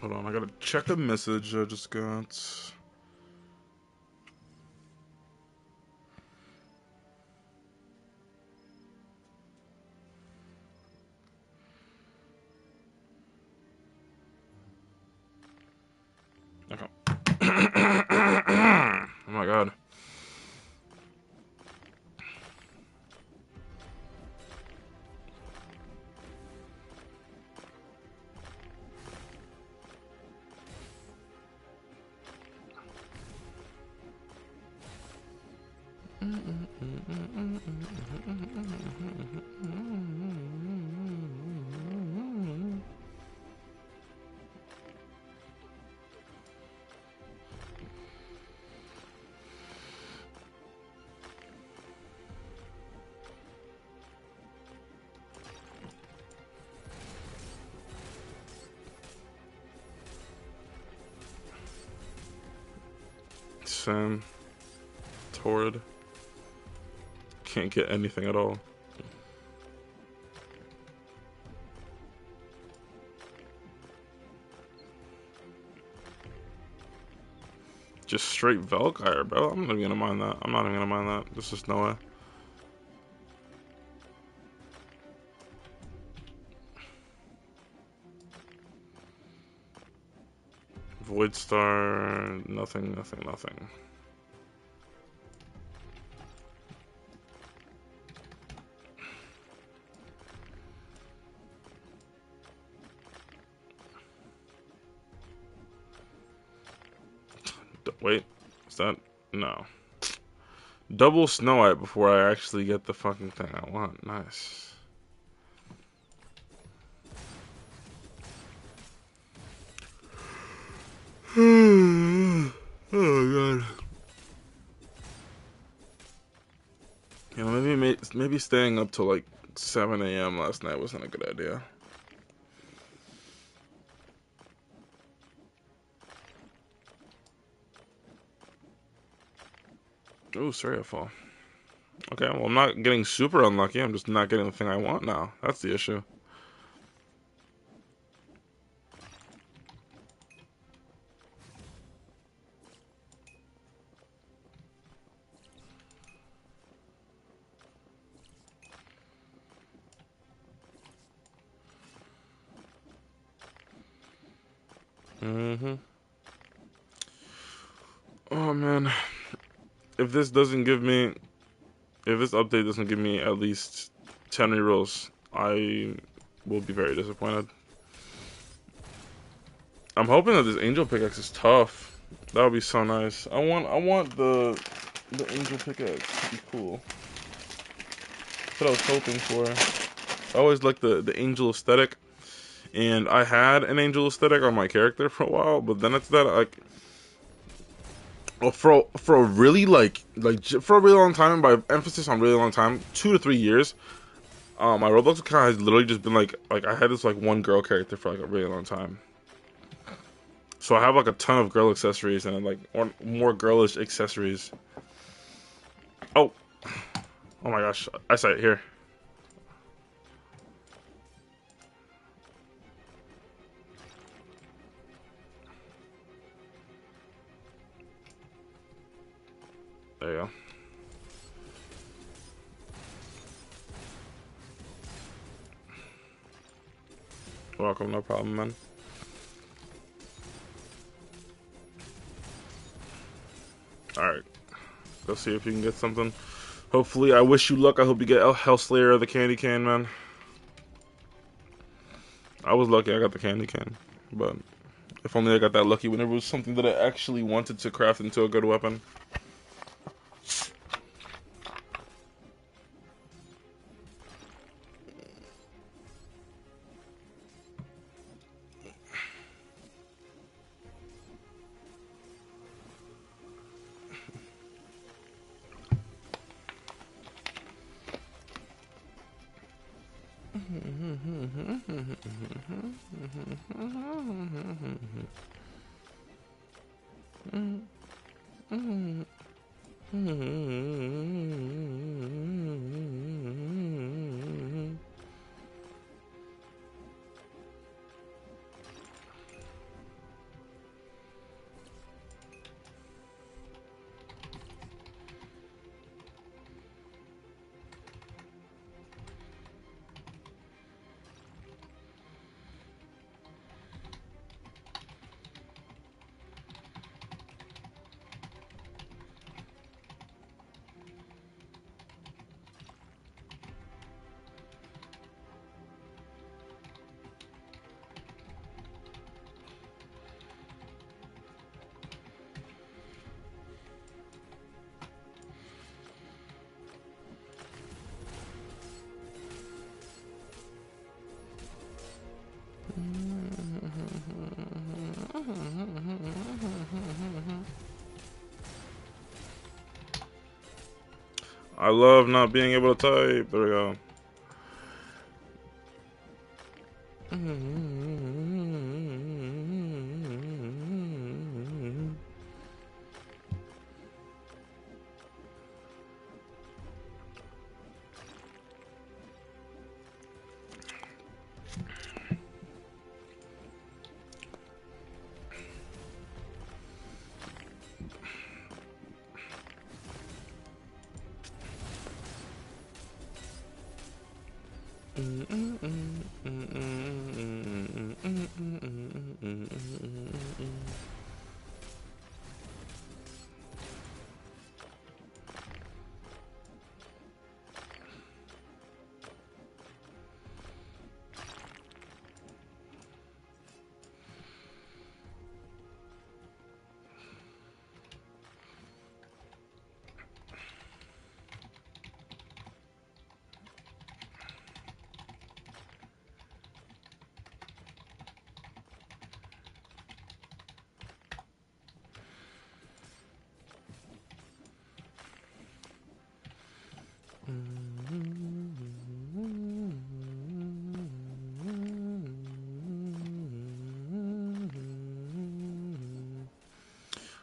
Hold on, I gotta check a message I just got. Okay. Oh my god. insane. Torrid. Can't get anything at all. Just straight Velkire, bro. I'm not even gonna mind that. I'm not even gonna mind that. There's just no way. Void Star, nothing, nothing, nothing. Wait, is that? No. Double Snow White before I actually get the fucking thing I want. Nice. Oh god. You know, maybe staying up till like 7 a.m. last night wasn't a good idea. Ooh, Serial. Okay, well, I'm not getting super unlucky. I'm just not getting the thing I want now. That's the issue. Oh man, if this doesn't give me, if this update doesn't give me at least 10 rerolls, I will be very disappointed. I'm hoping that this Angel Pickaxe is tough. That would be so nice. I want the Angel Pickaxe to be cool. That's what I was hoping for. I always liked the Angel aesthetic, and I had an Angel aesthetic on my character for a while, but then after that, like, well, for a really for a really long time, and by emphasis on really long time, 2 to 3 years, my Roblox account has literally just been like I had this like one girl character for like a really long time. So I have like a ton of girl accessories and like or more girlish accessories. Oh, oh my gosh, I saw it here. There you go. Welcome, no problem, man. Alright. Go see if you can get something. Hopefully, I wish you luck. I hope you get Hellslayer or the Candy Cane, man. I was lucky I got the Candy Cane. But if only I got that lucky whenever it was something that I actually wanted to craft into a good weapon. I love not being able to type. There we go.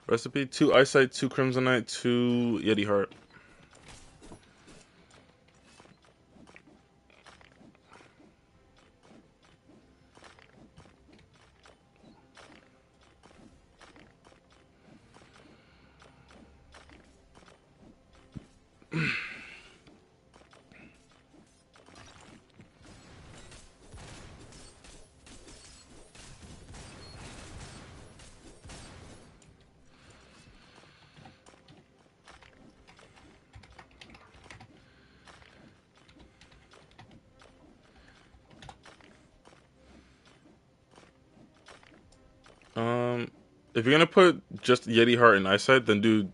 Recipe: 2 Eyesight, 2 Crimsonite, 2 Yeti Heart. If you're gonna put just Yeti Heart and Eyesight, then do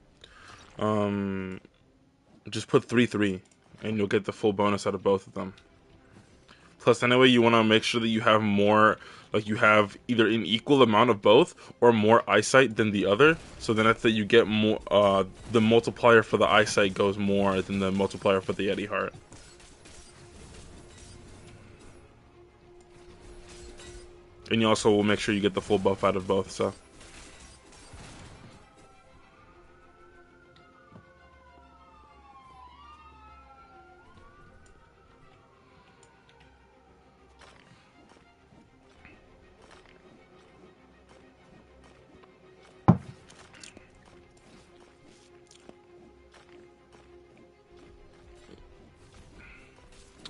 just put 3/3, and you'll get the full bonus out of both of them. Plus, anyway, you want to make sure that you have more, like you have either an equal amount of both or more Eyesight than the other. So then that's that you get more. The multiplier for the Eyesight goes more than the multiplier for the Yeti Heart. And you also will make sure you get the full buff out of both. So.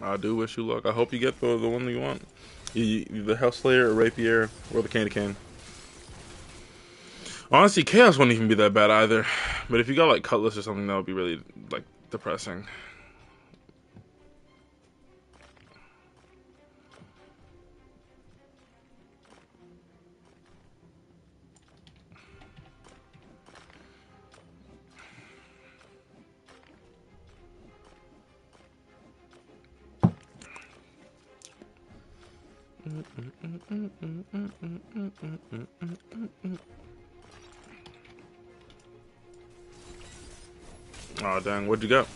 I do wish you luck. I hope you get the one that you want. The Hellslayer, or Rapier, or the Candy Cane. Honestly, Chaos wouldn't even be that bad either. But if you got like Cutlass or something, that would be really like depressing. Oh dang, what'd you get?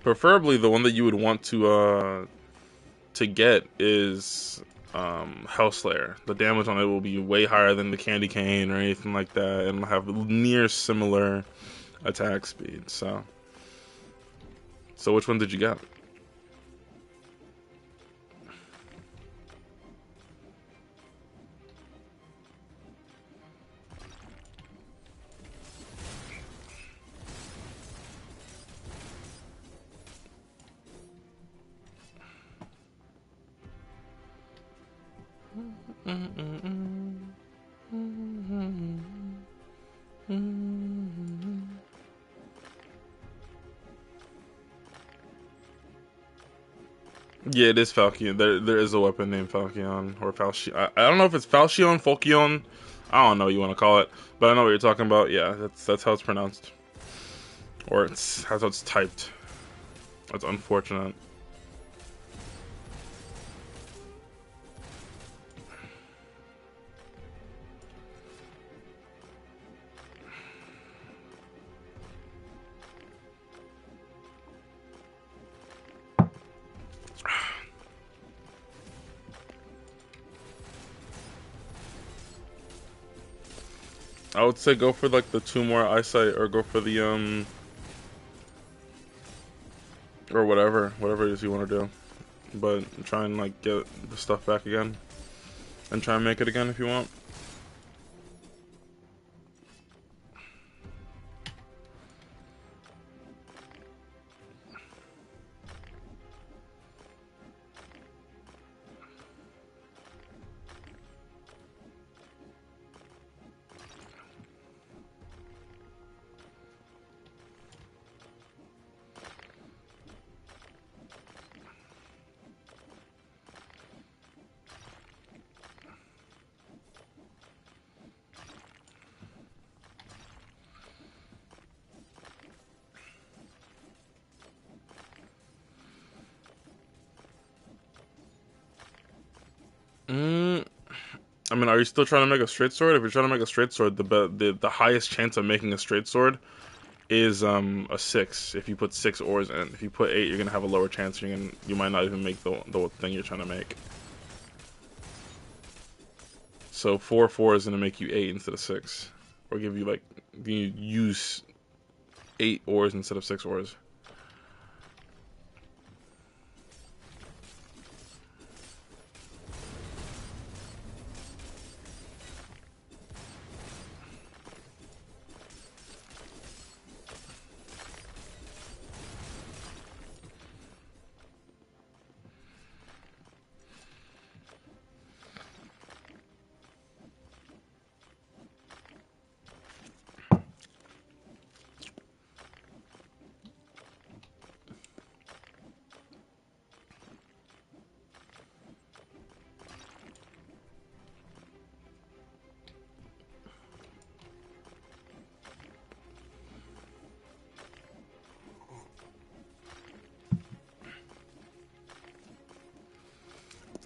Preferably the one that you would want to get is Hellslayer. The damage on it will be way higher than the Candy Cane or anything like that, and will have near similar attack speed. So which one did you get? Yeah, it is Falchion. There is a weapon named Falchion or Falchion. I don't know if it's Falchion, Falchion. I don't know what you want to call it, but I know what you're talking about. Yeah, that's how it's pronounced, or that's how it's typed. That's unfortunate. I would say go for like the 2 more Eyesight, or go for the or whatever it is you want to do, but try and like get the stuff back again. and try and make it again if you want. I mean, are you still trying to make a straight sword? If you're trying to make a straight sword, the highest chance of making a straight sword is a 6. If you put 6 ores in, if you put 8, you're gonna have a lower chance. You might not even make the thing you're trying to make. So 4 is gonna make you 8 instead of 6, or give you like you use 8 ores instead of 6 ores.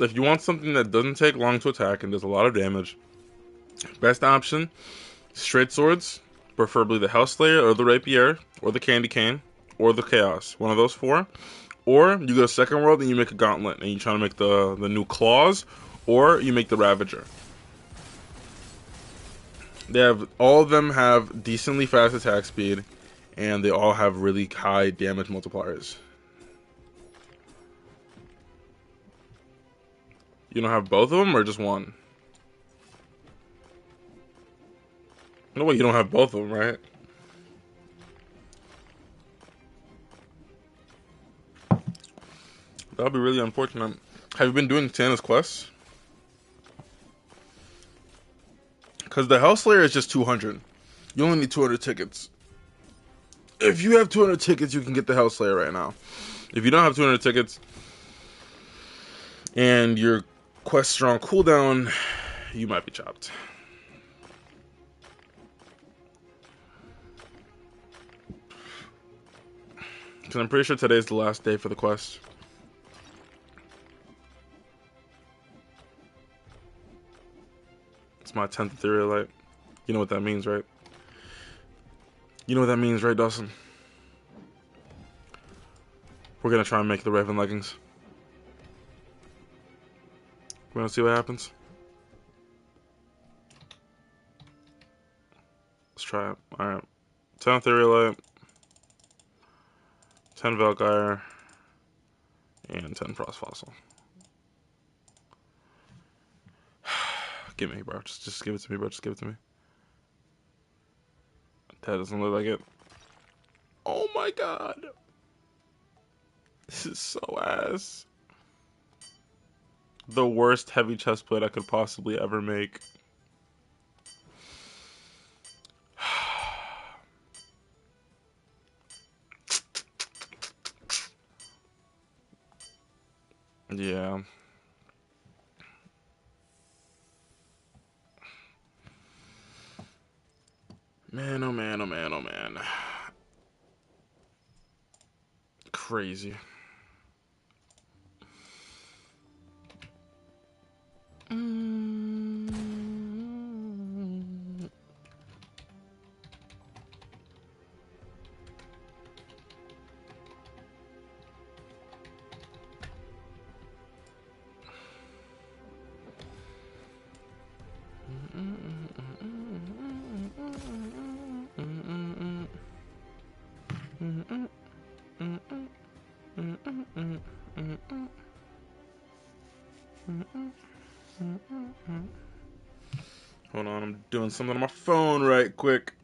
If you want something that doesn't take long to attack and does a lot of damage, best option, straight swords, preferably the Hellslayer or the Rapier or the Candy Cane or the Chaos. One of those 4. Or you go to Second World and you make a Gauntlet and you try to make the new Claws, or you make the Ravager. All of them have decently fast attack speed, and they all have really high damage multipliers. You don't have both of them, or just one? No way, you don't have both of them, right? That would be really unfortunate. Have you been doing Santa's quests? Because the Hellslayer is just 200. You only need 200 tickets. If you have 200 tickets, you can get the Hellslayer right now. If you don't have 200 tickets, and your quests are on cooldown, you might be chopped. Because I'm pretty sure today's the last day for the quest. It's my 10th Ethereal Light. You know what that means, right? You know what that means, right, Dawson? We're gonna try and make the Raven leggings. We're gonna see what happens. Let's try it. Alright. 10 Ethereal Light, 10 Valkyrie, and 10 Frost Fossil. Give me, bro. Just give it to me, bro. Just give it to me. That doesn't look like it. Oh my god. This is so ass. The worst heavy chestplate I could possibly ever make. Yeah. Man, oh man, oh man, oh man. Crazy. Hold on, I'm doing something on my phone right quick.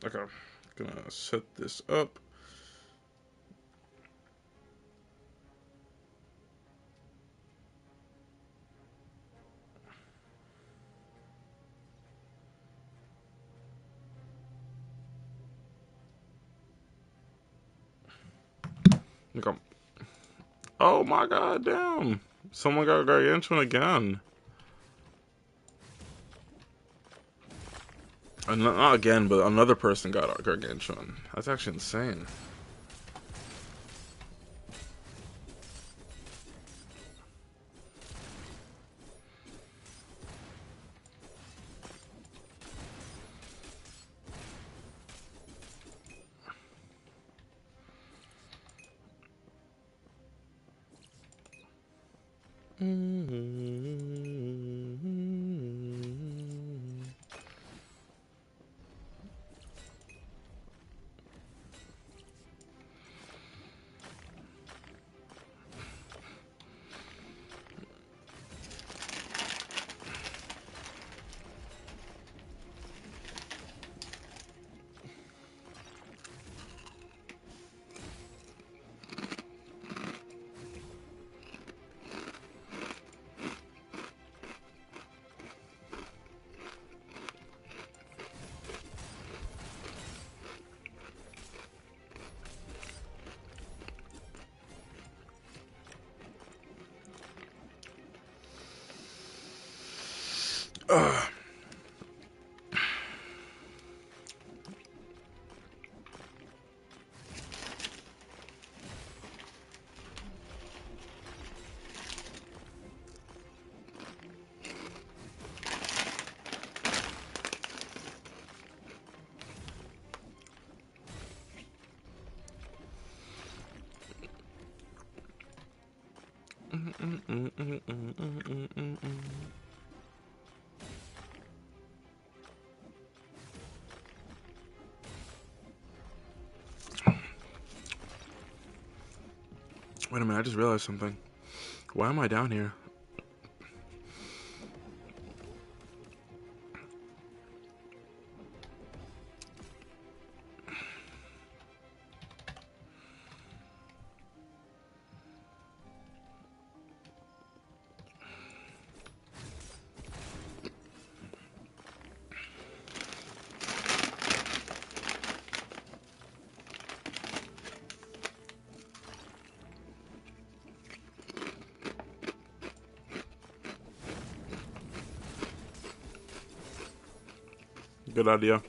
Okay, gonna set this up. Okay. Oh my god, damn. Someone got Gargantuan again. Not again, but another person got Gargantuan. That's actually insane. Ugh. Wait a minute, I just realized something. Why am I down here? Good idea.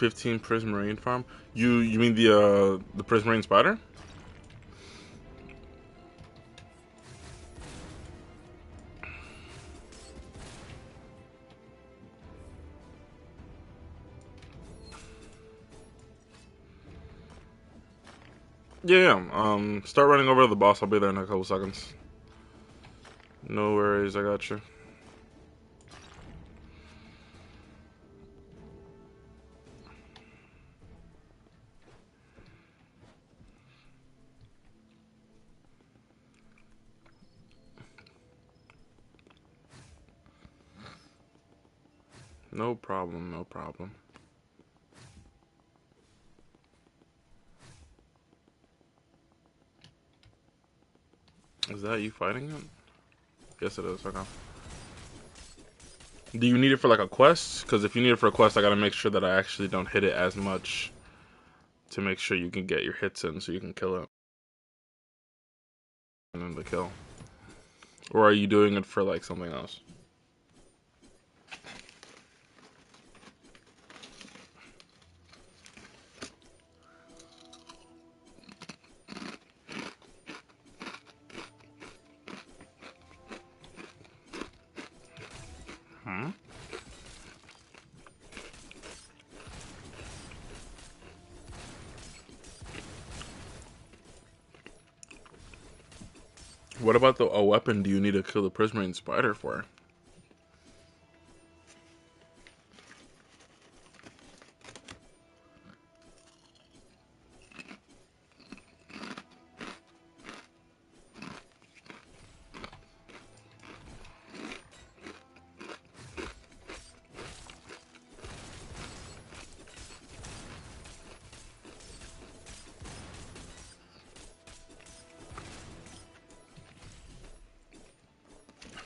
$15 Prismarine farm. You mean the Prismarine spider? Yeah, yeah. Start running over to the boss. I'll be there in a couple seconds. No worries, I got you. No problem, no problem. Is that you fighting it? Yes, it is. Okay. Do you need it for like a quest? Because if you need it for a quest, I gotta make sure that I actually don't hit it as much to make sure you can get your hits in so you can kill it. And then the kill. Or are you doing it for like something else? 'What about a weapon do you need to kill the Prismarine spider for?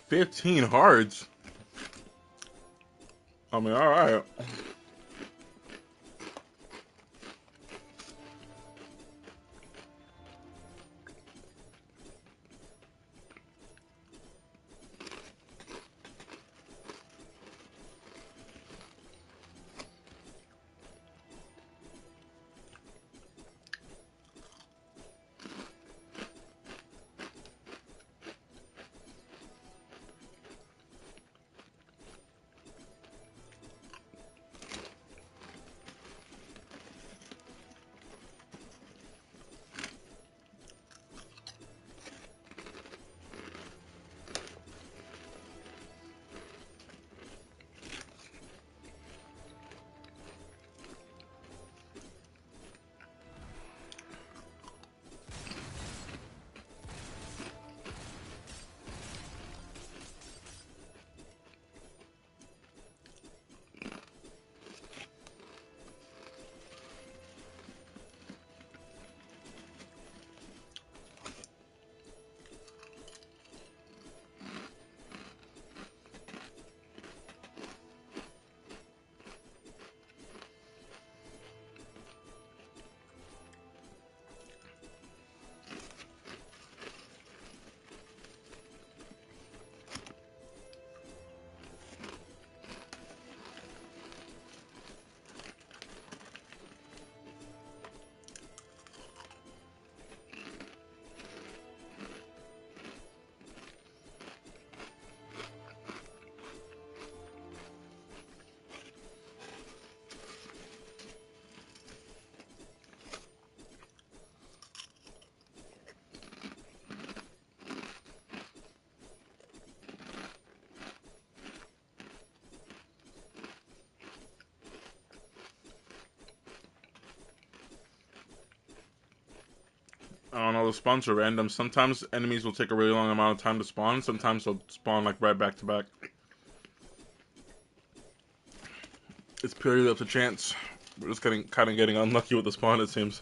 15 hearts? I mean, alright. 'I don't know, the spawns are random. Sometimes enemies will take a really long amount of time to spawn. Sometimes they'll spawn like right back to back. It's purely up to chance. We're just kind of getting unlucky with the spawn, it seems.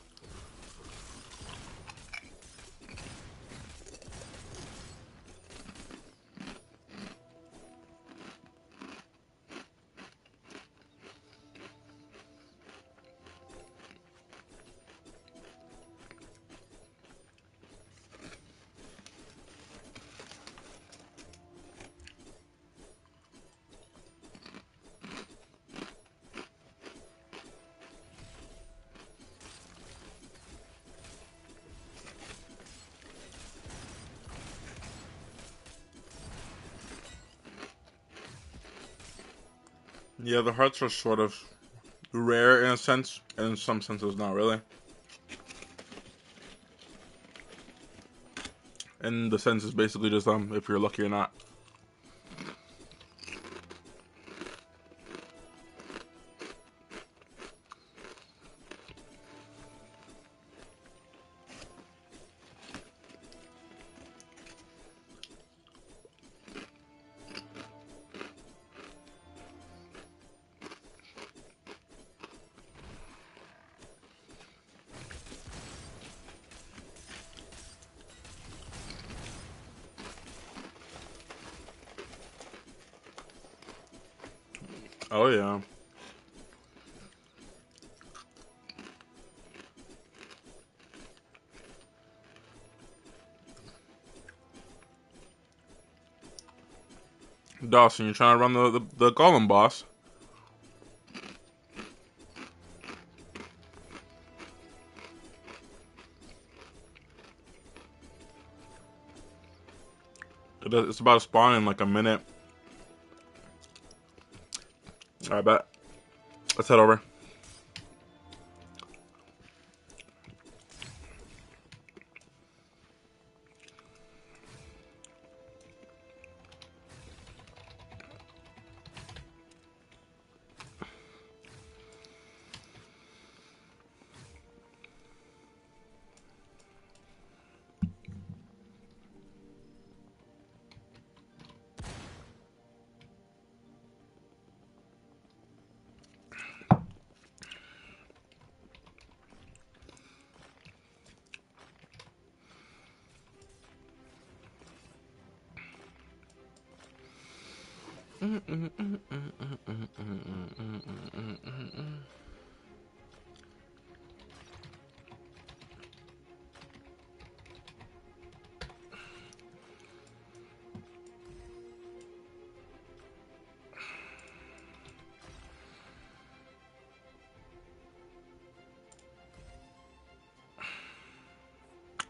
Yeah, the hearts are sort of rare in a sense, and in some senses not really. And the sentence is basically just if you're lucky or not. Oh yeah. Dawson, you're trying to run the Golem boss. It's about to spawn in like a minute. Alright, bet. Let's head over.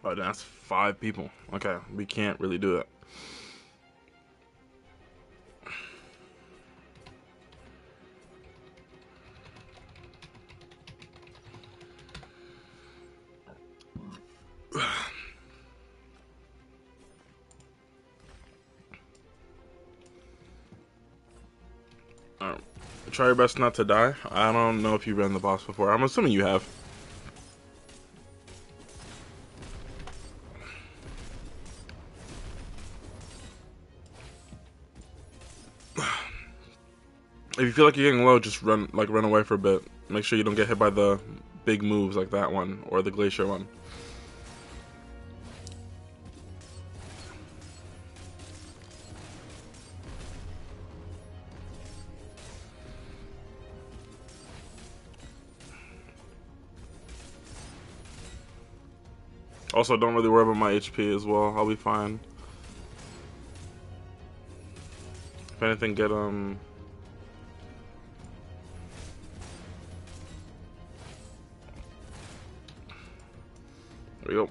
Oh, that's 5 people. Okay, we can't really do it. Alright. Try your best not to die. I don't know if you've ran the boss before. I'm assuming you have. If you feel like you're getting low, just run away for a bit. Make sure you don't get hit by the big moves like that one or the glacier one. Also, don't really worry about my HP as well. I'll be fine. If anything, get There we go.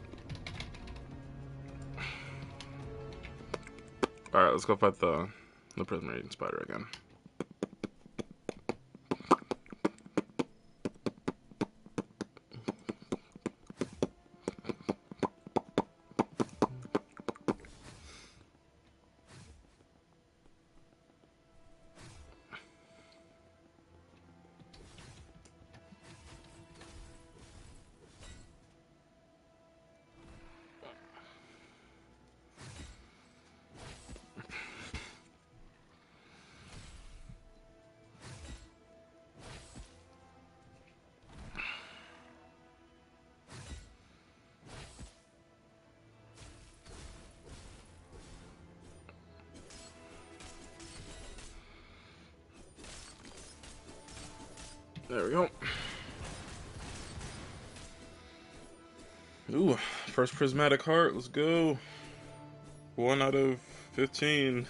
Alright, let's go fight the Prisoner Eating Spider again. There we go. Ooh, first prismatic heart. Let's go. 1 out of 15.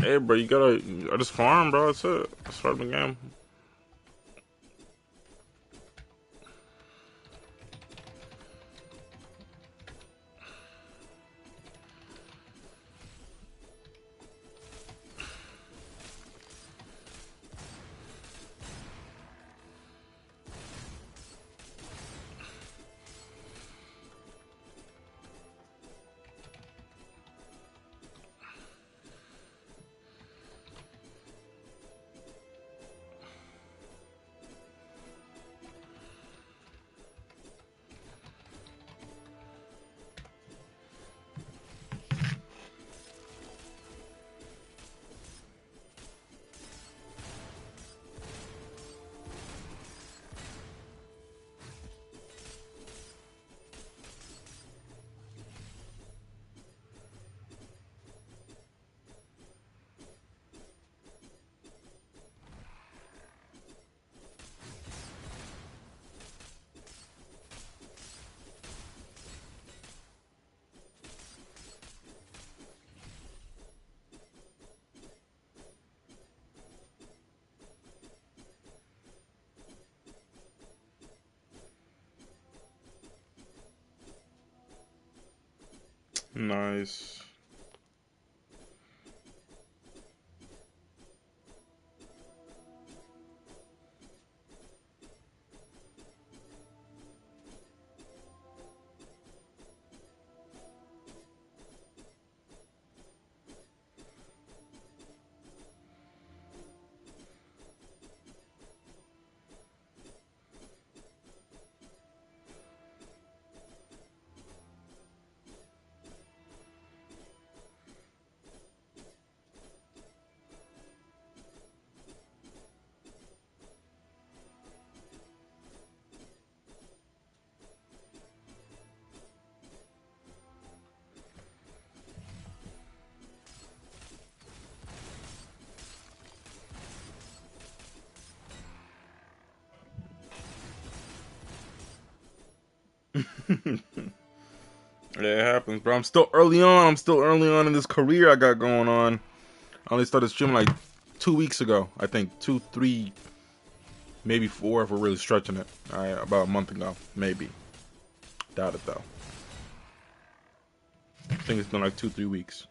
Hey, bro, I just farm, bro. That's it. Start the game. Nice. Yeah, it happens, bro. I'm still early on. I'm still early on in this career I got going on. I only started streaming like 2 weeks ago. I think 2, 3, maybe 4 if we're really stretching it. All right, about a month ago, maybe. Doubt it though. I think it's been like 2, 3 weeks.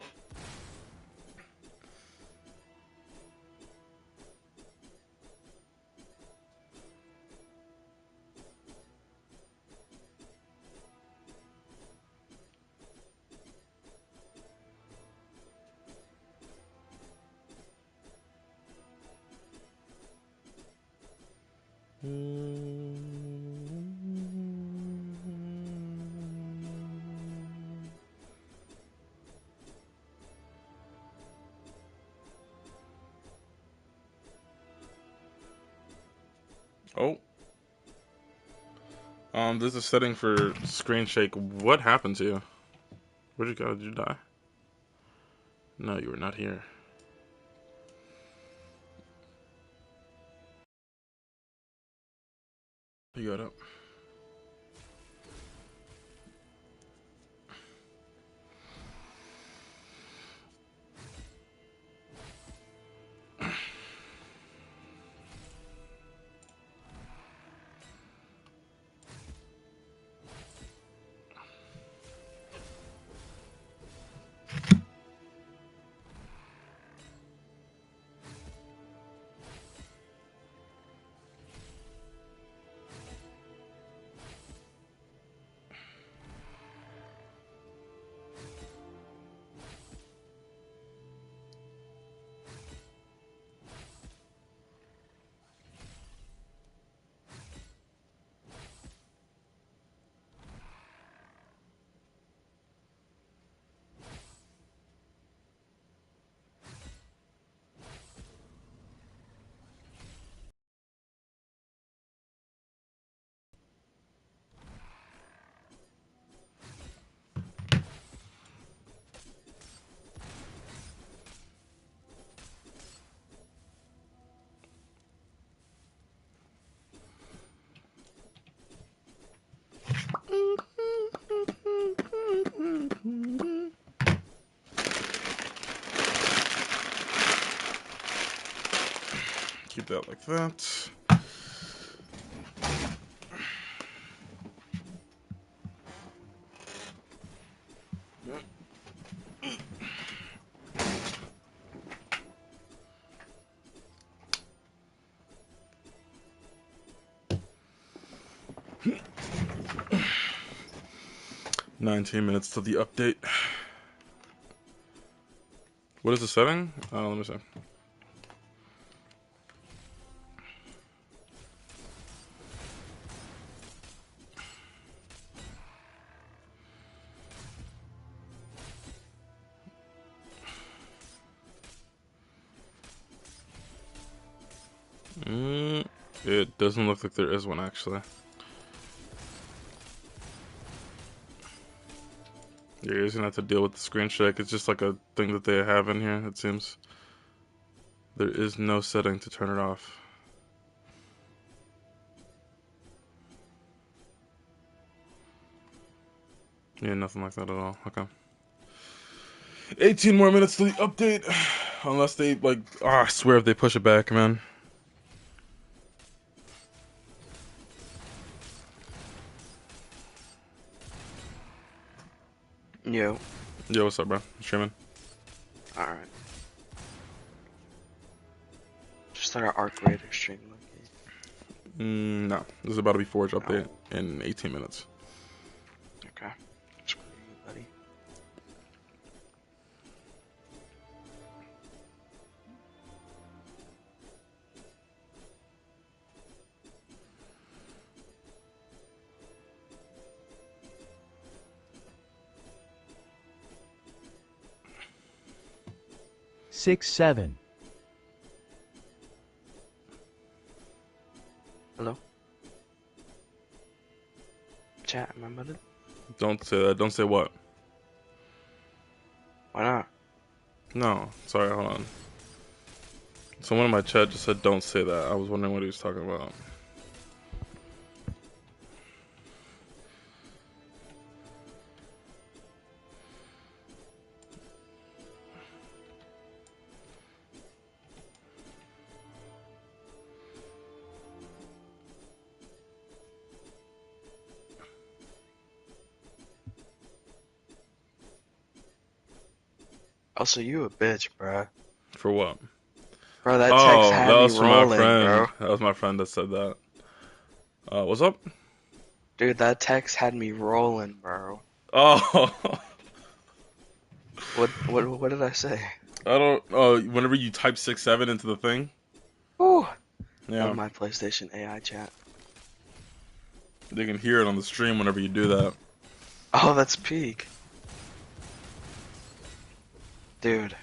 Oh, there's a setting for screen shake. What happened to you? Where'd you go? Did you die? No, you were not here. You got up. that like that. $19 to the update. What is the setting? Let me see. It doesn't look like there is one actually. Yeah, you're just gonna have to deal with the screen shake. It's just like a thing that they have in here, it seems. There is no setting to turn it off. Yeah, nothing like that at all. Okay. 18 more minutes to the update. Unless they, like, I swear if they push it back, man. Yo. Yo, what's up, bro? Streaming? Alright. Just start an Arc Raider stream, okay? No. This is about to be Forge update in 18 minutes. Okay. Screw you, buddy. Six, 7. Hello? Chat, am I muted? Don't say that. Don't say what? Why not? No. Sorry, hold on. Someone in my chat just said don't say that. I was wondering what he was talking about. Also, you a bitch, bruh. For what? Bro, that text Oh, had that me was from my rolling, friend. bro. That was my friend that said that. What's up? Dude, that text had me rolling, bro. Oh, What did I say? I don't. Whenever you type 6-7 into the thing, Ooh. yeah, Love my PlayStation AI chat. they can hear it on the stream whenever you do that. Oh, that's peak. Dude.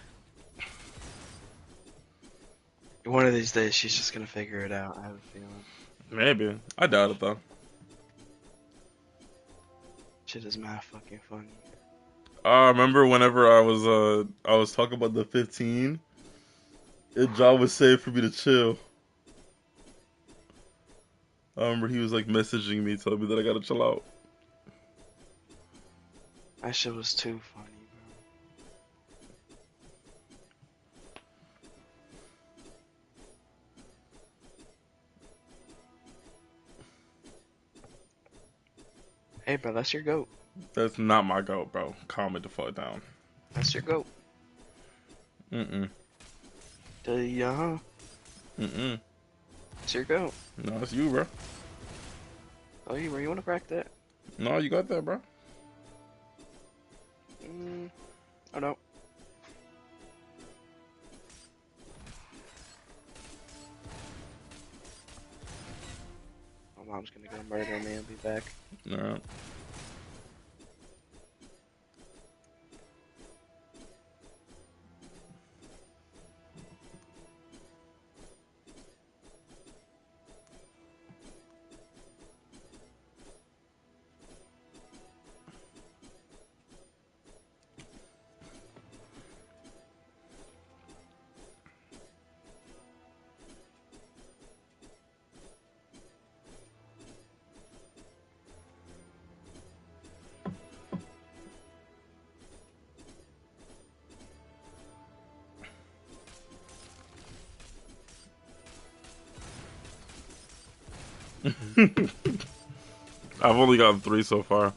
One of these days, she's just gonna figure it out, I have a feeling. Maybe. I doubt it though. Shit is mad fucking funny. I remember whenever I was talking about the 15, job was saved for me to chill. I remember he was like messaging me, telling me that I gotta chill out. That shit was too funny, bro. Hey, bro, that's your goat. That's not my goat, bro. Calm it the fuck down. That's your goat. Mm-mm. Uh-huh. Mm-mm. It's your goat. No, it's you, bro. Oh, you wanna crack that? No, you got that, bro. Oh no. My mom's gonna go murder me and be back. Alright. I've only gotten 3 so far.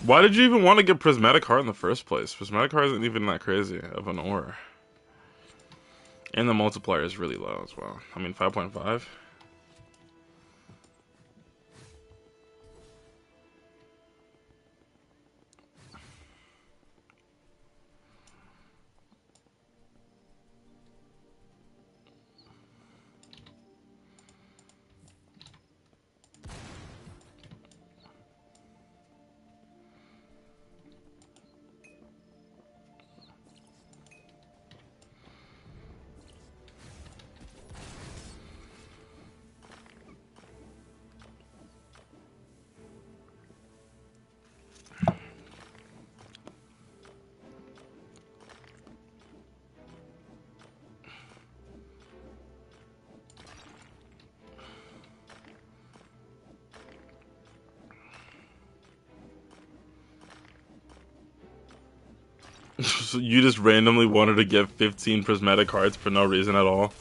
Why did you even want to get Prismatic Heart in the first place? Prismatic Heart isn't even that crazy of an ore. And the multiplier is really low as well. I mean, 5.5. So you just randomly wanted to get 15 prismatic hearts for no reason at all?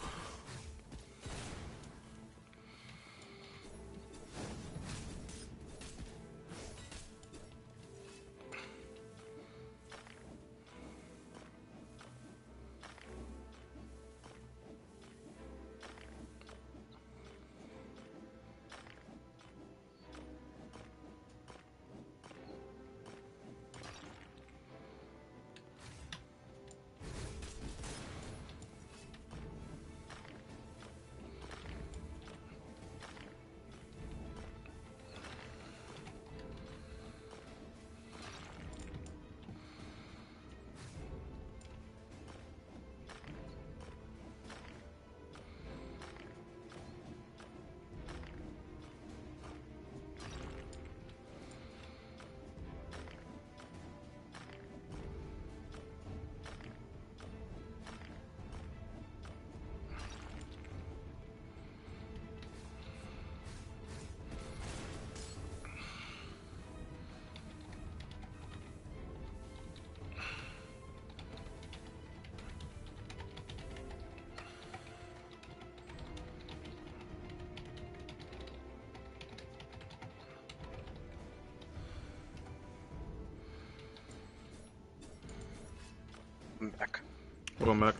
I'm back. Welcome back.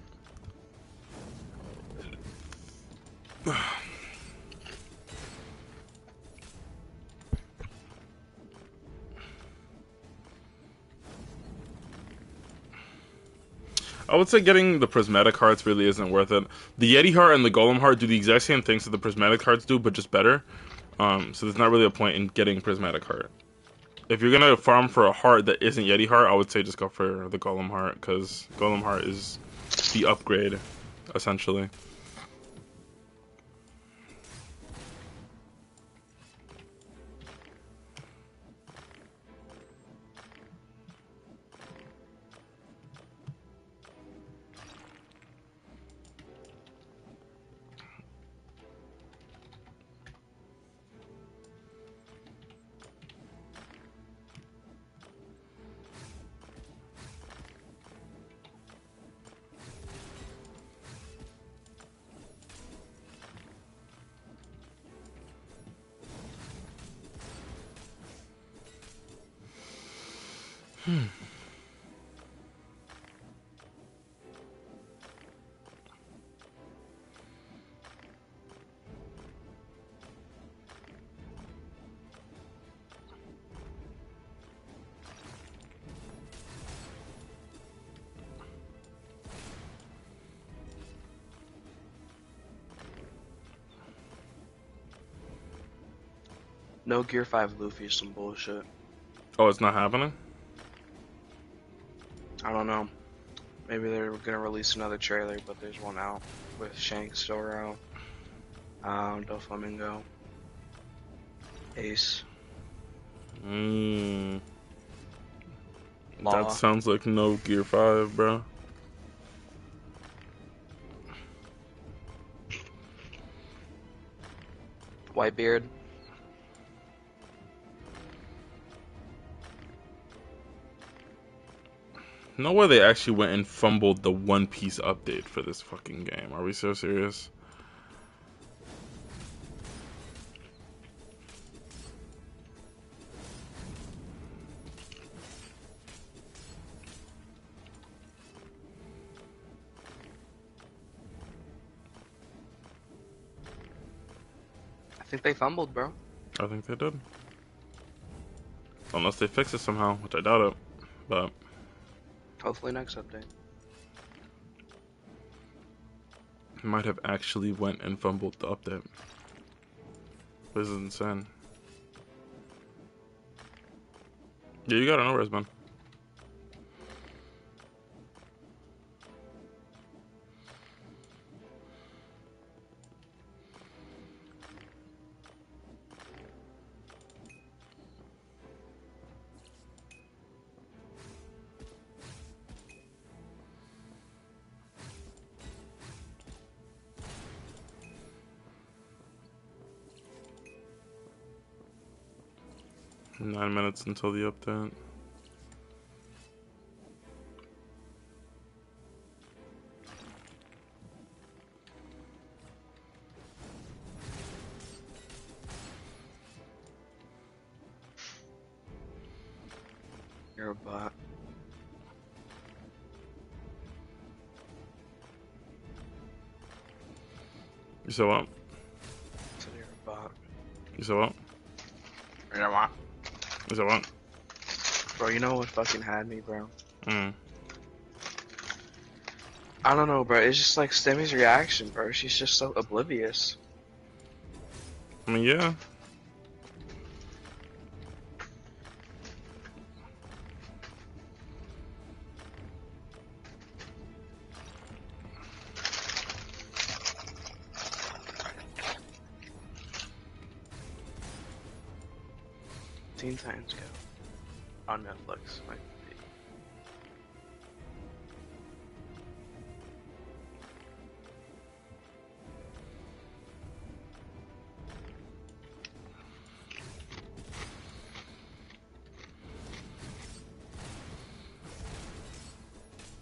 I would say getting the prismatic hearts really isn't worth it. The Yeti heart and the Golem heart do the exact same things that the prismatic hearts do, but just better. So there's not really a point in getting prismatic heart. If you're gonna farm for a heart that isn't Yeti heart, I would say just go for the Golem heart, because Golem heart is the upgrade, essentially. No Gear 5 Luffy is some bullshit. Oh, it's not happening? I don't know. Maybe they're gonna release another trailer, but there's one out with Shanks, Zoro, Doflamingo, Ace. That Law. sounds like no Gear 5, bro. Whitebeard. No way they actually went and fumbled the One Piece update for this fucking game. Are we so serious? think they fumbled, bro. I think they did. Unless they fix it somehow, which I doubt it. But Hopefully next update. might have actually went and fumbled the update. This is insane. Yeah, you gotta know, Resman. Nine minutes until the update. You're a bot. You said what? So you're a bot. You said what? You're a bot. You said what? Bro, you know what fucking had me, bro? Mm. I don't know, bro. It's just like Stimmy's reaction, bro. She's just so oblivious. I mean, yeah. Teen Titans Go on Netflix. Like,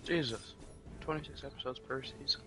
Jesus, 26 episodes per season.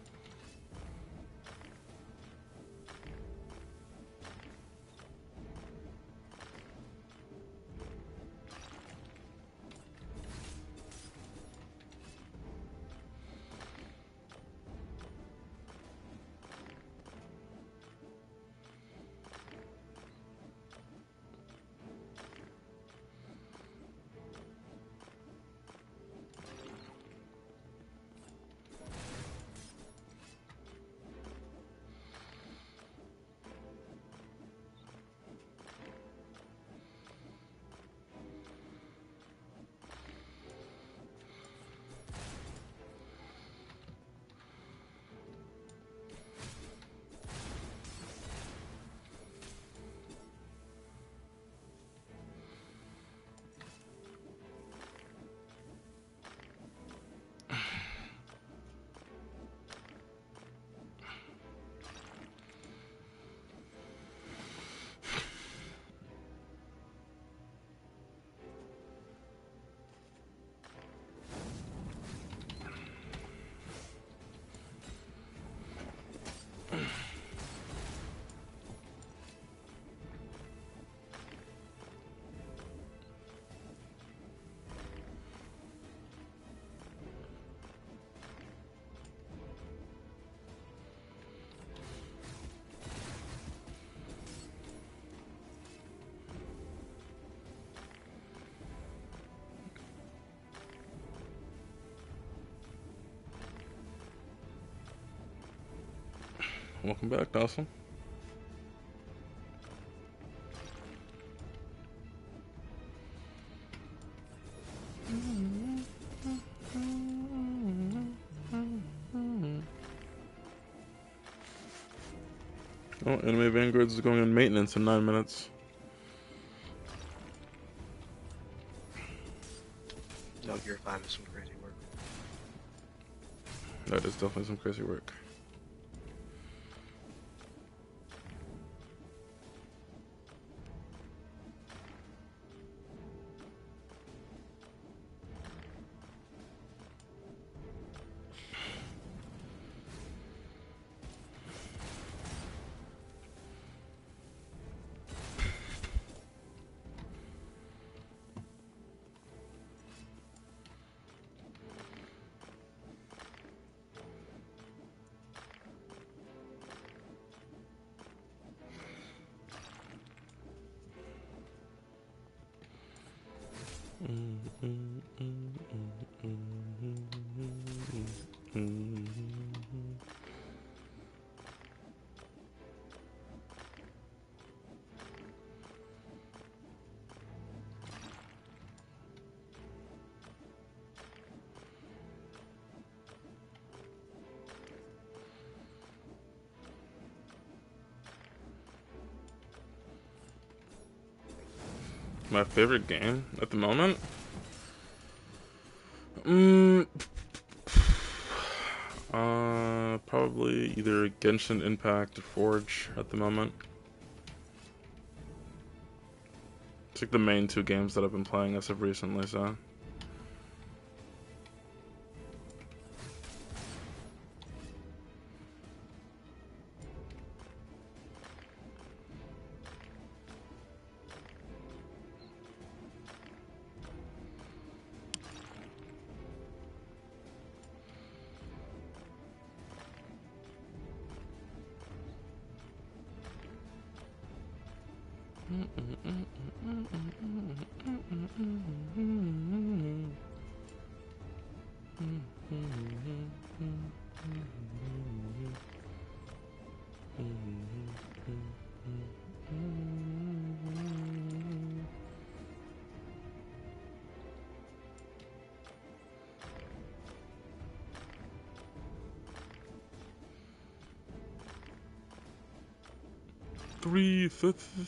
Welcome back, Dawson. Oh, Anime Vanguards is going on maintenance in 9 minutes. No, Gear 5 is some crazy work. That is definitely some crazy work. My favorite game at the moment? Probably either Genshin Impact or Forge at the moment. It's like the main two games that I've been playing as of recently, so.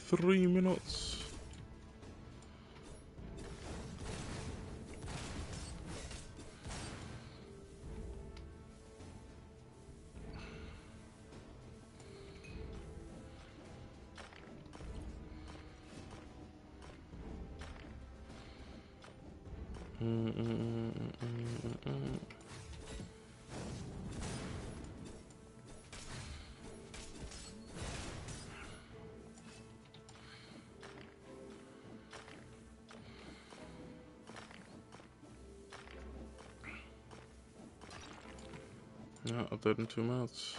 Three minutes. Yeah, update in 2 minutes.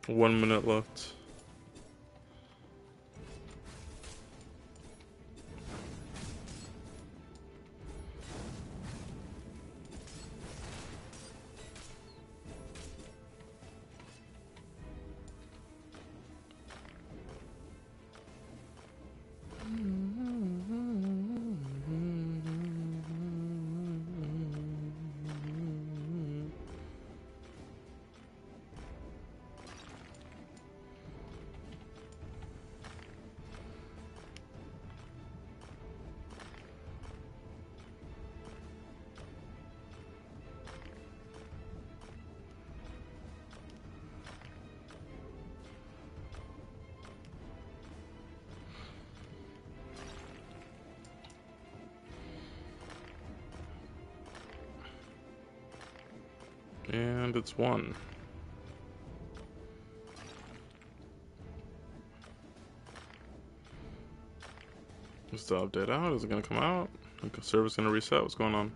One minute left. And it's 1. Is the update out? Is it gonna come out? Is the server's gonna reset? What's going on?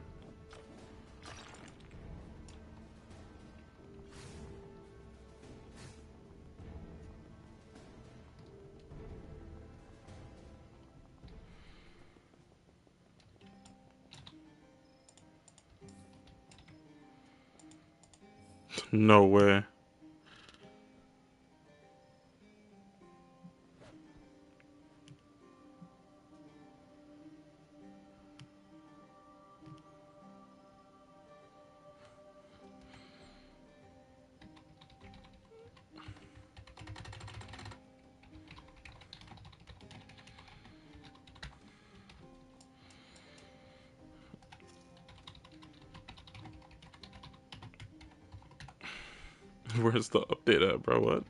No way. Where's the update at, bro? What?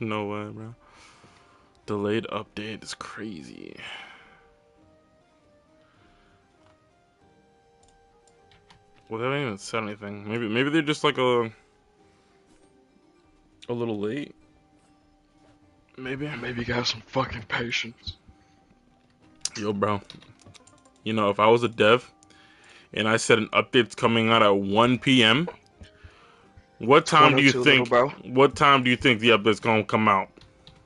No way, bro. Delayed update is crazy. Well, they haven't even said anything. Maybe they're just like a little late. Maybe. Maybe you got some fucking patience. Yo, bro. You know, if I was a dev and I said an update's coming out at 1 p.m., what time do you 102, little think? bro. What time do you think the update's gonna come out?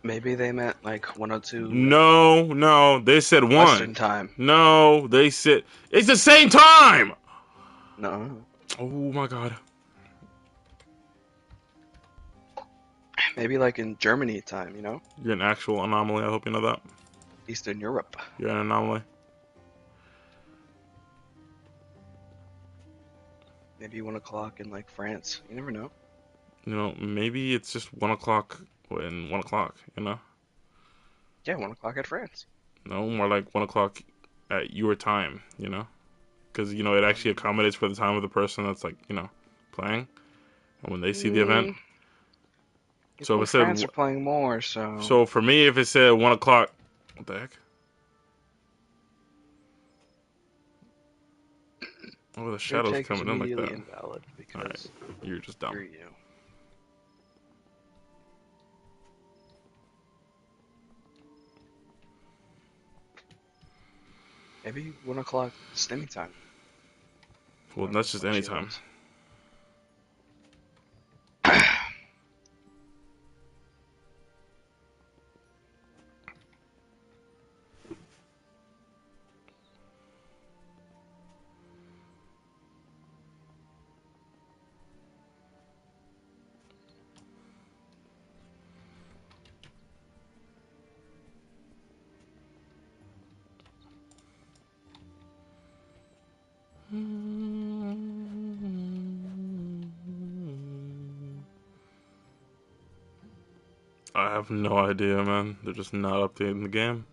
Maybe they meant like 102 No. They said 1. Western time. No, they said it's the same time. No. Oh my god. Maybe like in Germany time, you know? You're an actual anomaly. I hope you know that. Eastern Europe. You're an anomaly. Maybe 1 o'clock in like France. You never know. You know, maybe it's just 1 o'clock when 1 o'clock. You know, Yeah, 1 o'clock at France. no more like 1 o'clock at your time. You know, because you know it actually accommodates for the time of the person that's like playing, and when they see the event. So People if in it said France are playing more, so... so for me, if it said 1 o'clock, what the heck? Oh, the Your shadow's take is coming in like immediately that. invalid because You're just dumb. you're you. Maybe 1 o'clock stimming time. Well, I don't that's know just what any she time. loves. I have no idea, man. They're just not updating the game.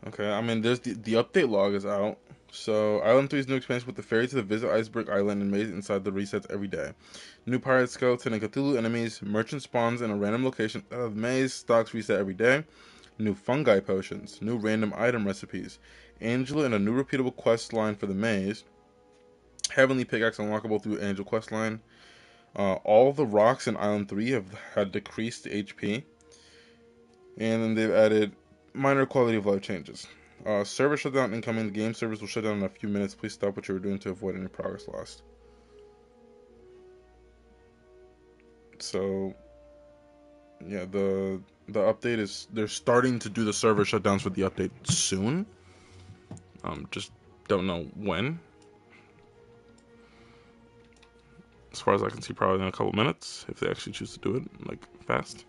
Okay, I mean, there's the update log is out. So, Island 3's new expansion with the ferry to the visit Iceberg Island and maze inside the resets every day. New pirate skeleton and Cthulhu enemies, merchant spawns in a random location out of the maze, stocks reset every day. New fungi potions, new random item recipes, Angela and a new repeatable quest line for the maze. Heavenly pickaxe unlockable through Angel quest line. All the rocks in Island 3 have had decreased HP. And then they've added minor quality of life changes. Server shutdown incoming. The game servers will shut down in a few minutes. Please stop what you were doing to avoid any progress lost. So, yeah, the update is they're starting to do the server shutdowns for the update soon. Just don't know when. As far as I can see, probably in a couple minutes if they actually choose to do it like fast.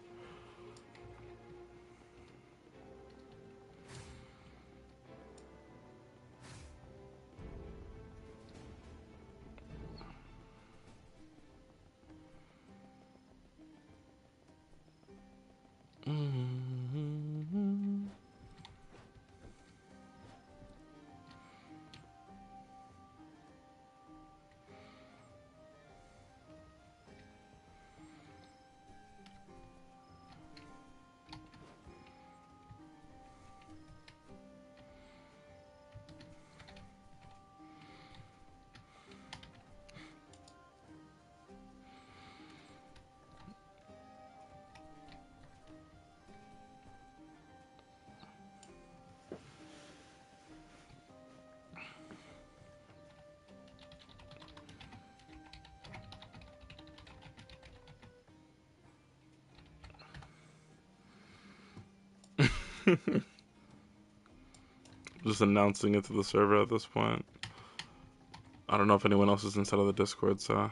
Just announcing it to the server at this point. I don't know if anyone else is inside of the Discord, so.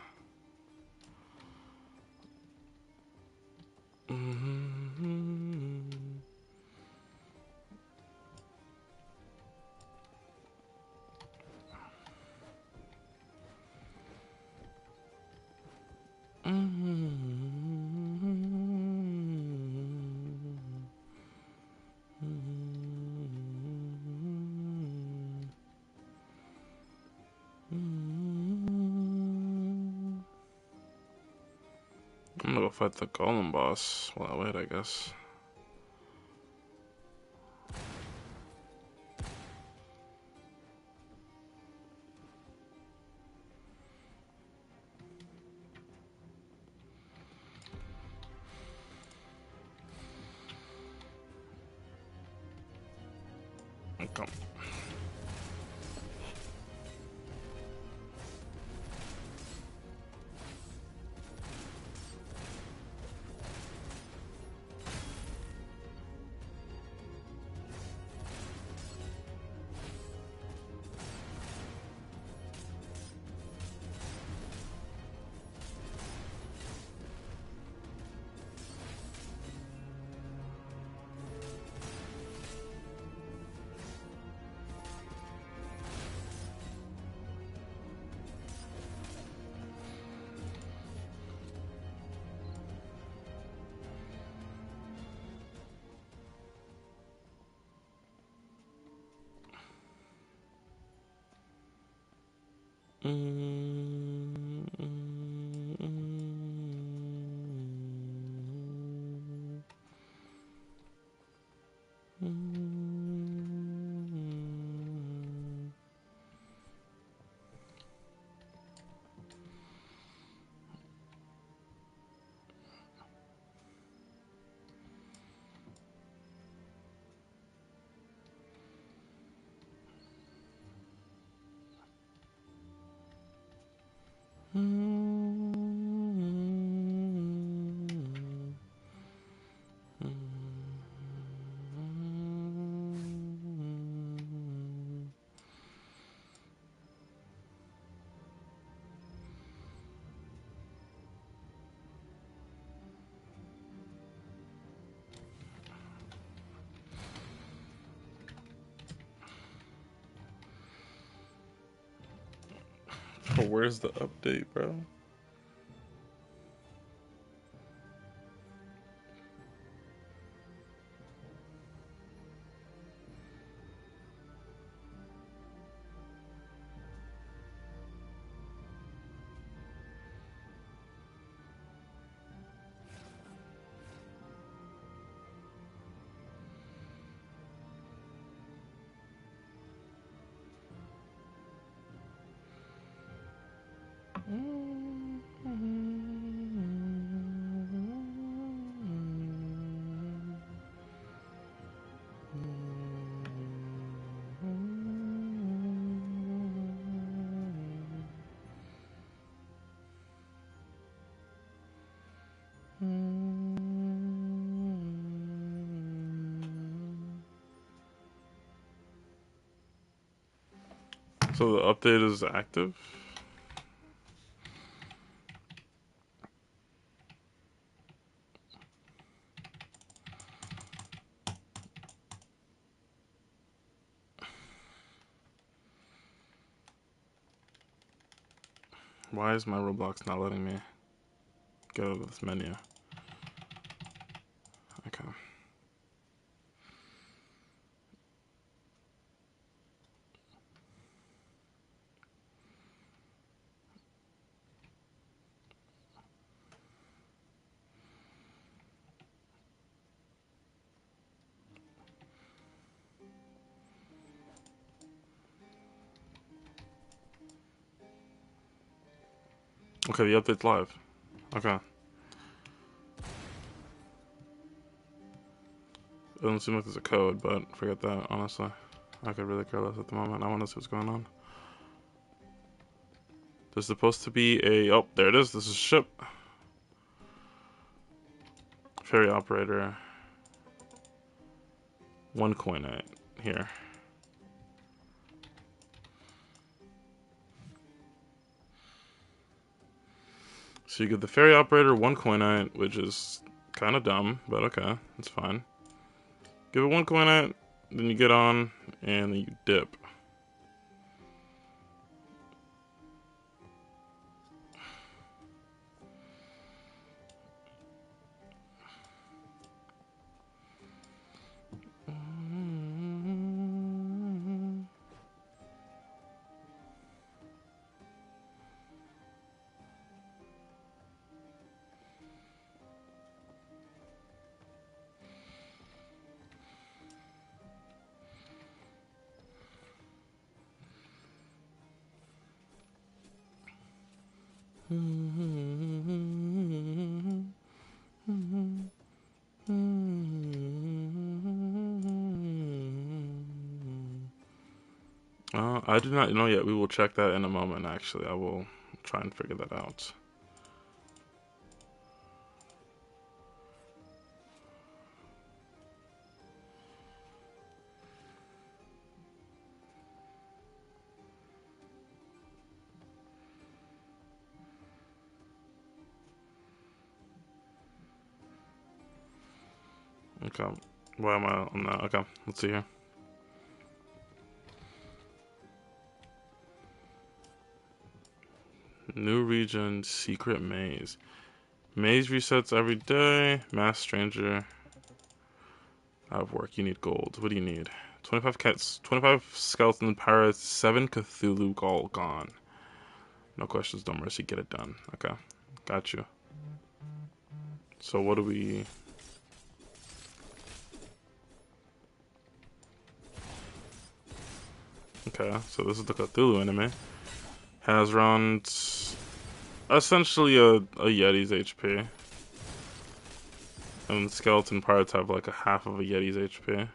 I'm gonna go fight the golem boss while I wait, I guess. Come. Oh, where's the update, bro? So the update is active? Why is my Roblox not letting me get out of this menu? Okay. Okay, the update's live. Okay. It doesn't seem like there's a code, but forget that, honestly. I could really care less at the moment. I want to see what's going on. There's supposed to be a... Oh, there it is. This is ship. Ferry operator. 1 coinite here. So you get the ferry operator, 1 coinite, which is kind of dumb, but okay, it's fine. Give it 1 coinite, then you get on, and then you dip. I do not know yet. We will check that in a moment, actually. I will try and figure that out. Okay. Why am I on that? Okay, let's see here. New region, secret maze. Maze resets every day. Mass stranger. Out of work. You need gold. What do you need? 25 cats, 25 skeleton pirates, 7 Cthulhu all gone. No questions, no mercy. Get it done. Okay, got you. So what do we? Okay, so this is the Cthulhu enemy. Has around essentially a Yeti's HP. And skeleton pirates have like a half of a Yeti's HP.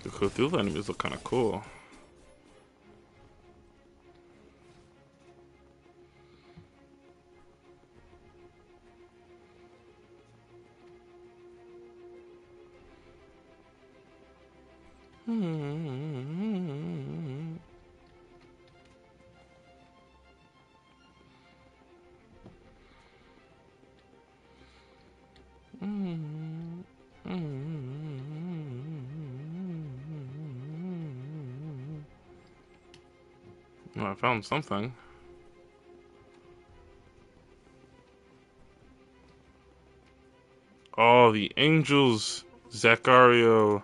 The Cthulhu enemies look kind of cool. Well, I found something. Oh, the angels, Zachario.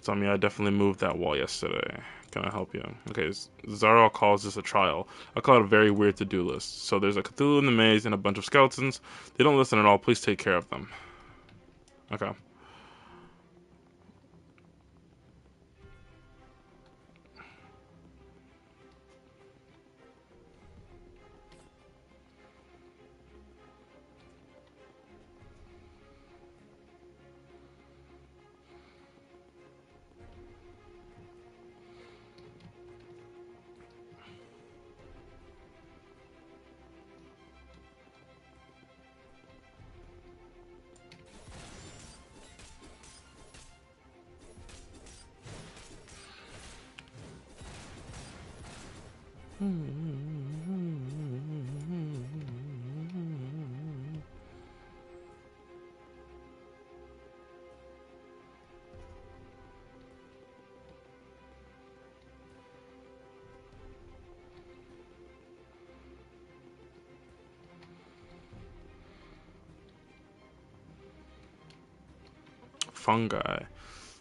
Tell me I definitely moved that wall yesterday. Can I help you? Okay, Zaro calls this a trial. I call it a very weird to-do list. So there's a Cthulhu in the maze and a bunch of skeletons. They don't listen at all. Please take care of them. Okay. Fungi.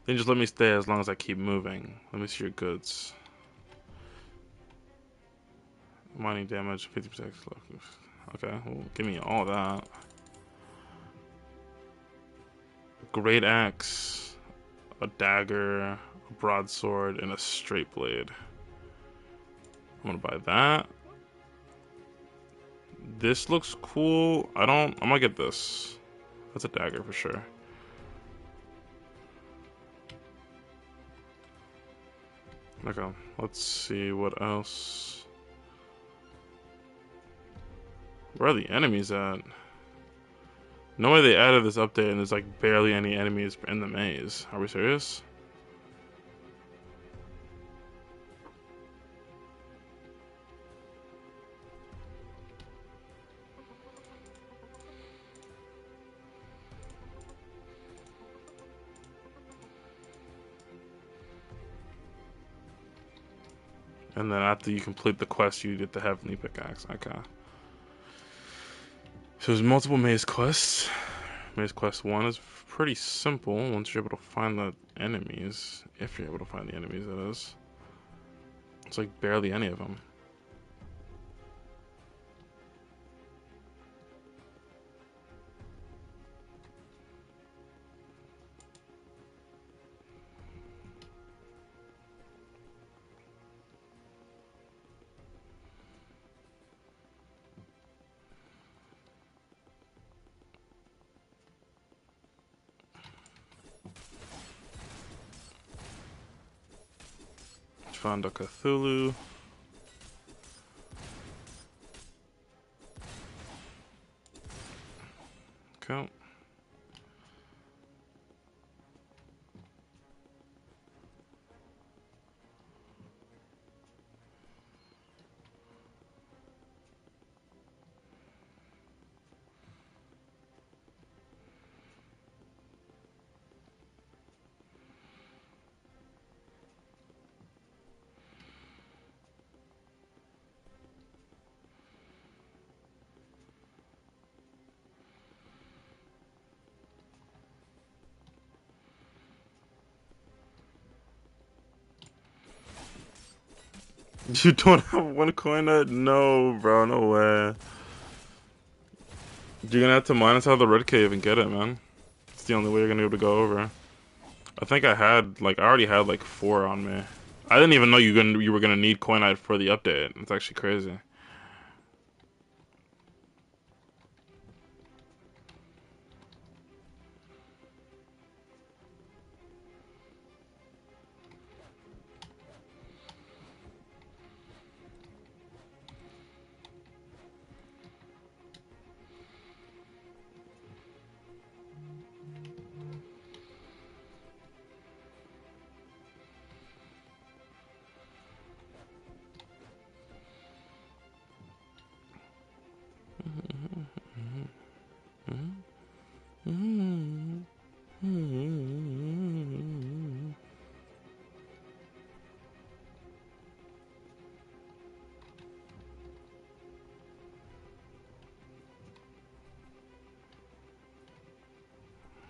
Then just let me stay as long as I keep moving. Let me see your goods. Mining damage, 50%. Okay, well, give me all that. Great axe, a dagger, a broadsword, and a straight blade. I'm gonna buy that. This looks cool. I'm gonna get this. That's a dagger for sure. Okay, let's see what else. Where are the enemies at? No way they added this update and there's like barely any enemies in the maze. Are we serious? And then after you complete the quest, you get the Heavenly Pickaxe. Okay. So there's multiple maze quests. Maze quest 1 is pretty simple once you're able to find the enemies. If you're able to find the enemies, that is. It's like barely any of them. Found a Cthulhu. Okay. You don't have one coin? No, bro, no way. You're gonna have to mine us out of the red cave and get it, man. It's the only way you're gonna be able to go over. I think I already had like 4 on me. I didn't even know you were gonna need coinite for the update. It's actually crazy.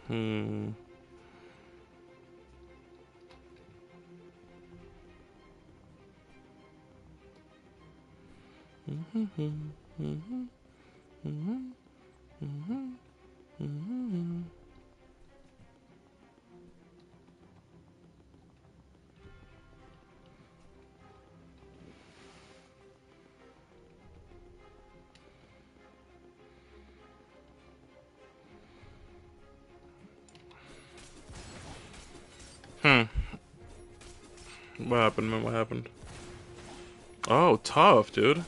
Hmm. Hmm. What happened, man? What happened? Oh, tough, dude.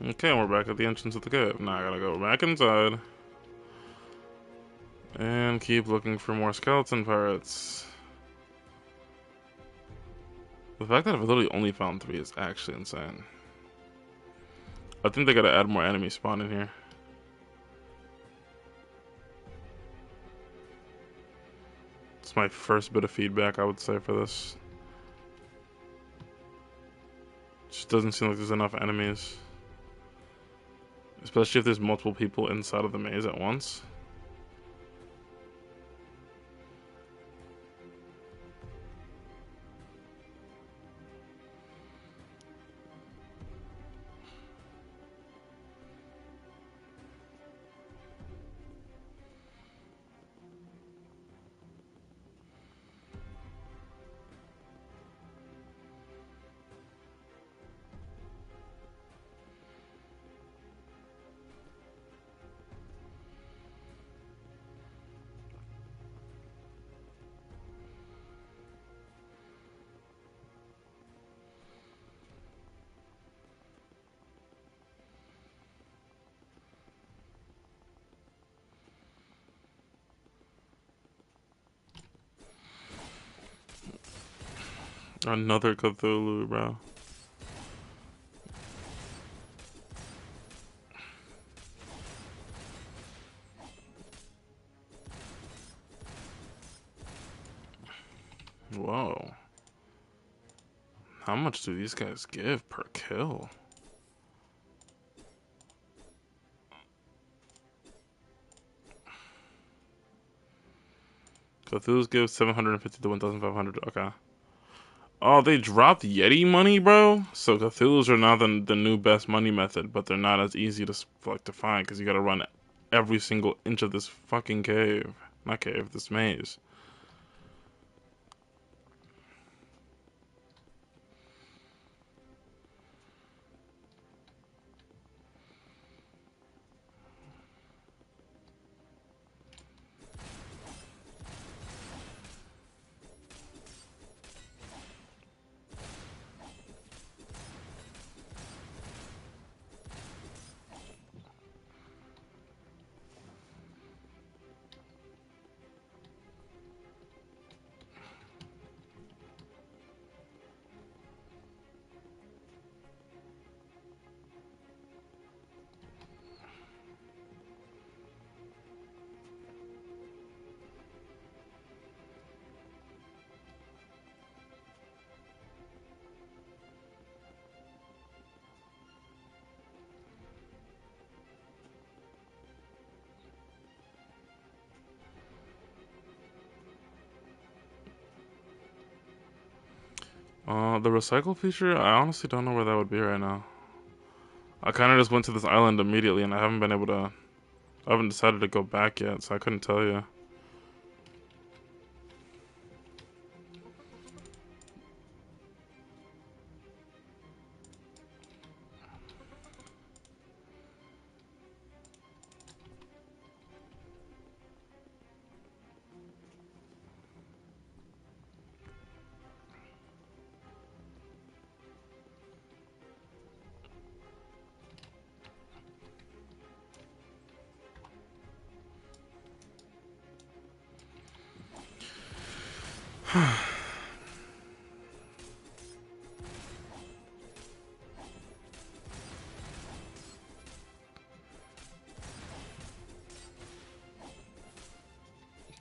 Okay, we're back at the entrance of the cave. Now I gotta go back inside. And keep looking for more skeleton pirates. The fact that I've literally only found 3 is actually insane. I think they gotta add more enemies spawn in here. It's my first bit of feedback, I would say, for this. Just doesn't seem like there's enough enemies. Especially if there's multiple people inside of the maze at once. Another Cthulhu, bro. Whoa. How much do these guys give per kill? Cthulhu's give 750 to 1,500. Okay. Oh, they dropped Yeti money, bro? So Cthulhu's are now the new best money method, but they're not as easy to to find because you gotta run every single inch of this fucking cave. Not cave, this maze. The recycle feature, I honestly don't know where that would be right now. I kind of just went to this island immediately and I haven't been able to, I haven't decided to go back yet, so I couldn't tell you.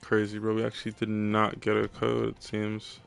Crazy, bro. We actually did not get a code, it seems.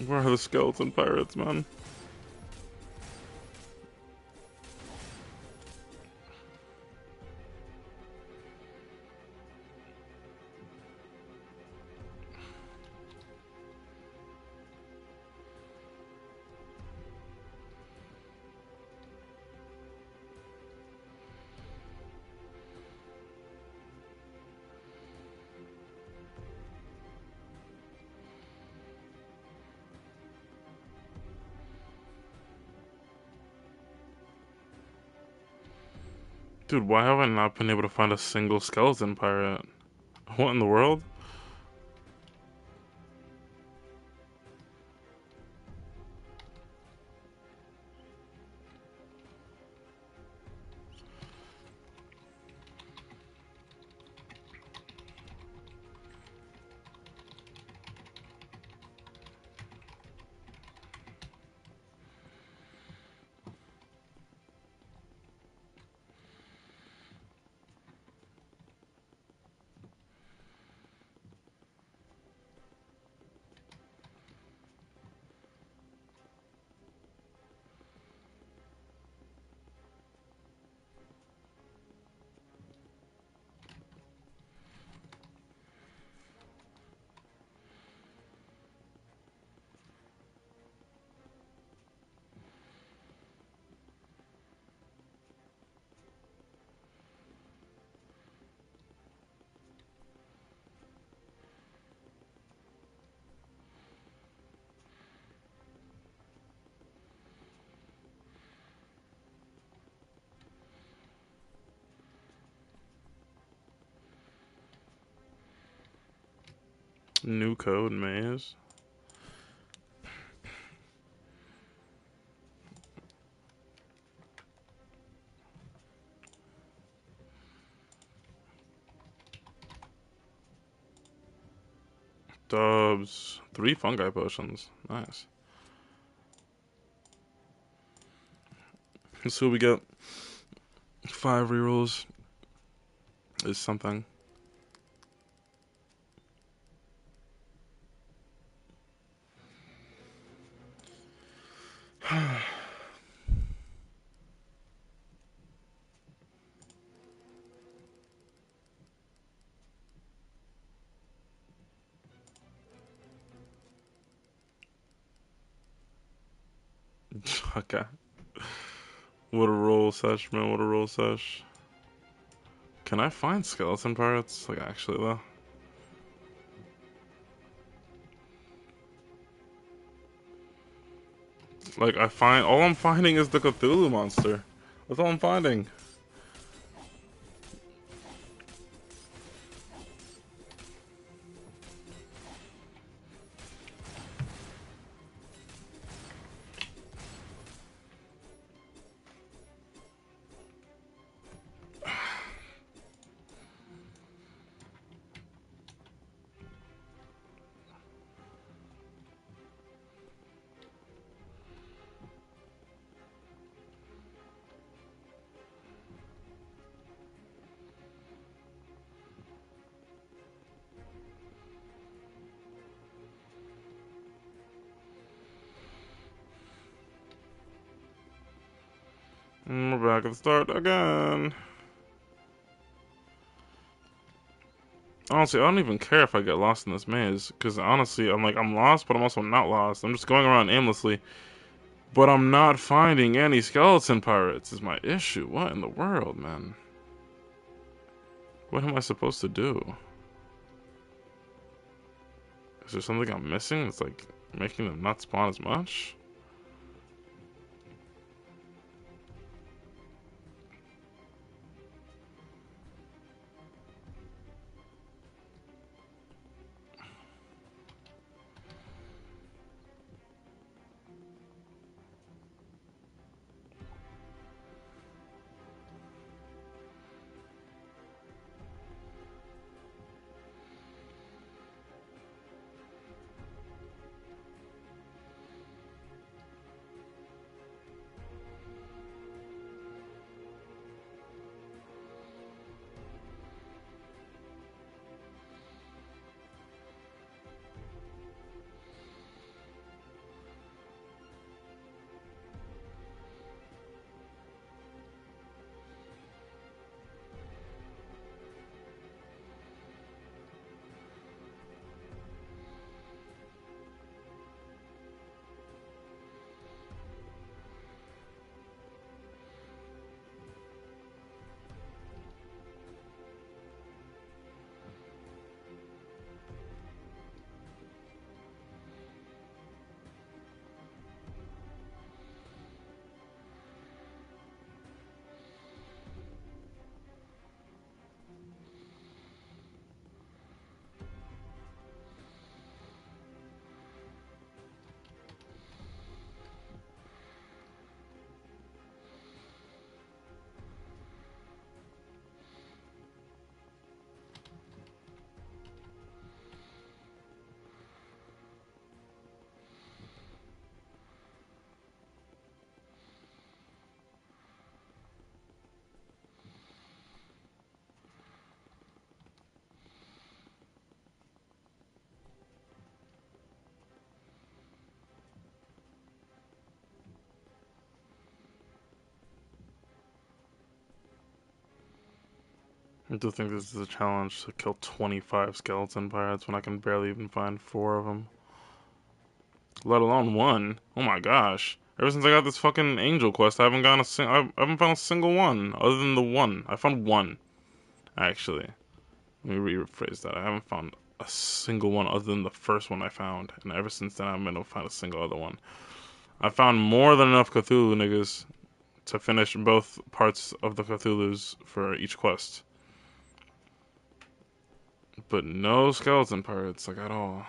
Where are the skeleton pirates, man? Dude, why have I not been able to find a single skeleton pirate? What in the world? New code maze. Dubs. 3 fungi potions. Nice. So we got 5 rerolls. Is something. Okay. What a roll sesh, man. What a roll sesh. Can I find skeleton pirates? Like, actually, though? Like, all I'm finding is the Cthulhu monster. That's all I'm finding. We're back at the start again. Honestly, I don't even care if I get lost in this maze. Because honestly, I'm lost, but I'm also not lost. I'm just going around aimlessly. But I'm not finding any skeleton pirates, is my issue. What in the world, man? What am I supposed to do? Is there something I'm missing that's like making them not spawn as much? I do think this is a challenge to kill 25 skeleton pirates when I can barely even find 4 of them. Let alone 1. Oh my gosh. Ever since I got this fucking angel quest, I haven't gotten I haven't found a single one other than the 1. I found 1, actually. Let me rephrase that. I haven't found a single one other than the first one I found, and ever since then I haven't been able to find a single other one. I found more than enough Cthulhu niggas to finish both parts of the Cthulhus for each quest. But no skeleton pirates, like, at all.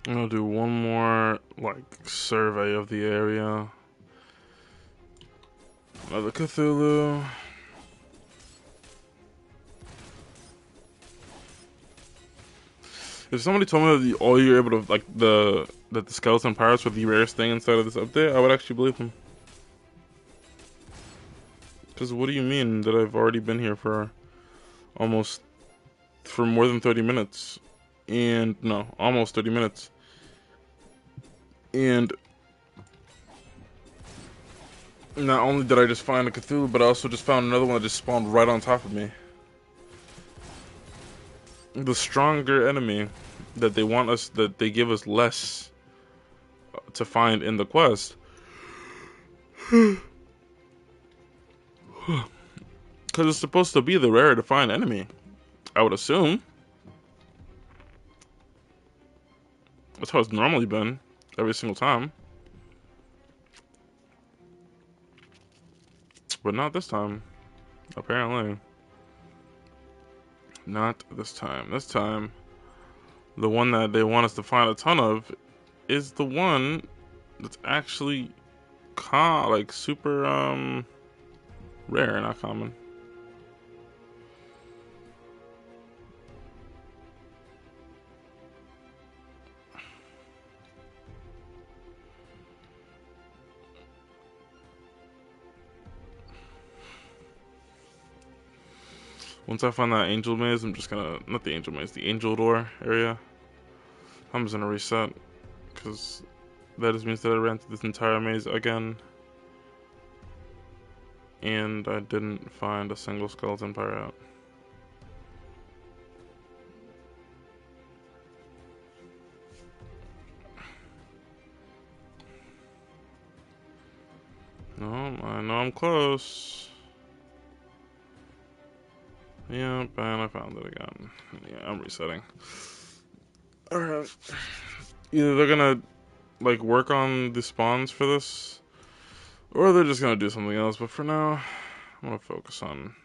I'm gonna do one more, like, survey of the area. Another Cthulhu. If somebody told me that all you're able to, like, that the skeleton pirates were the rarest thing inside of this update, I would actually believe them. Because what do you mean that I've already been here for more than 30 minutes? And, no, almost 30 minutes. And not only did I just find a Cthulhu, but I also just found another one that just spawned right on top of me. The stronger enemy that they give us less to find in the quest. Because it's supposed to be the rare to find enemy, I would assume. That's how it's normally been, every single time. But not this time, apparently. Not this time. This time, the one that they want us to find a ton of is the one that's actually super rare, not common. Once I find that angel maze, I'm just gonna, not the angel maze, the angel door area, I'm just gonna reset, because that just means that I ran through this entire maze again, and I didn't find a single skeleton pirate. No, I know I'm close. Yep, and I found it again. Yeah, I'm resetting. Alright. Either they're gonna, like, work on the spawns for this, or they're just gonna do something else, but for now, I'm gonna focus on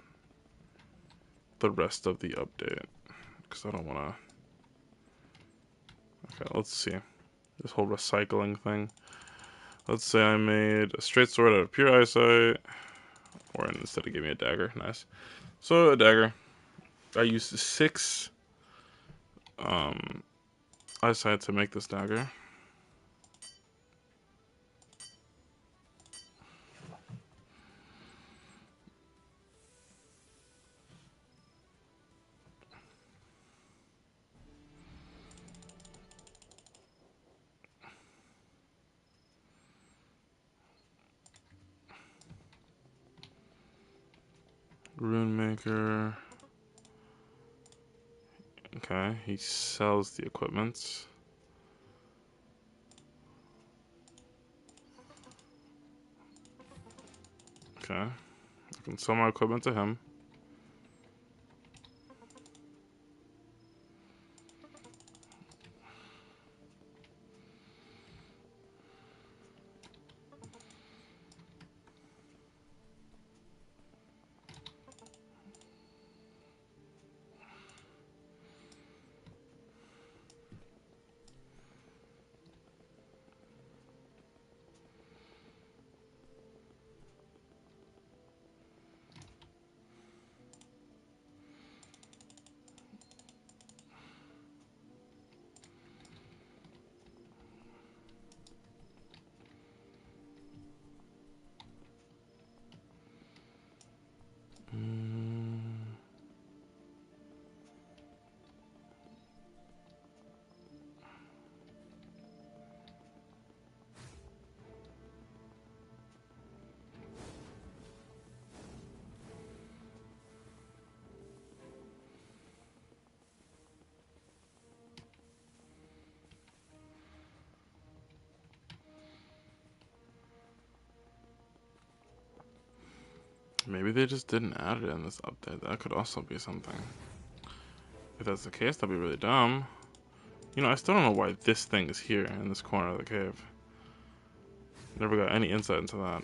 the rest of the update, because I don't wanna... Okay, let's see. This whole recycling thing. Let's say I made a straight sword out of pure eyesight, or instead of giving me a dagger. Nice. So, a dagger. I used 6 eyesight to make this dagger. Rune maker. Okay, he sells the equipment. Okay, I can sell my equipment to him. Maybe they just didn't add it in this update. That could also be something. If that's the case, that'd be really dumb. You know, I still don't know why this thing is here in this corner of the cave. Never got any insight into that.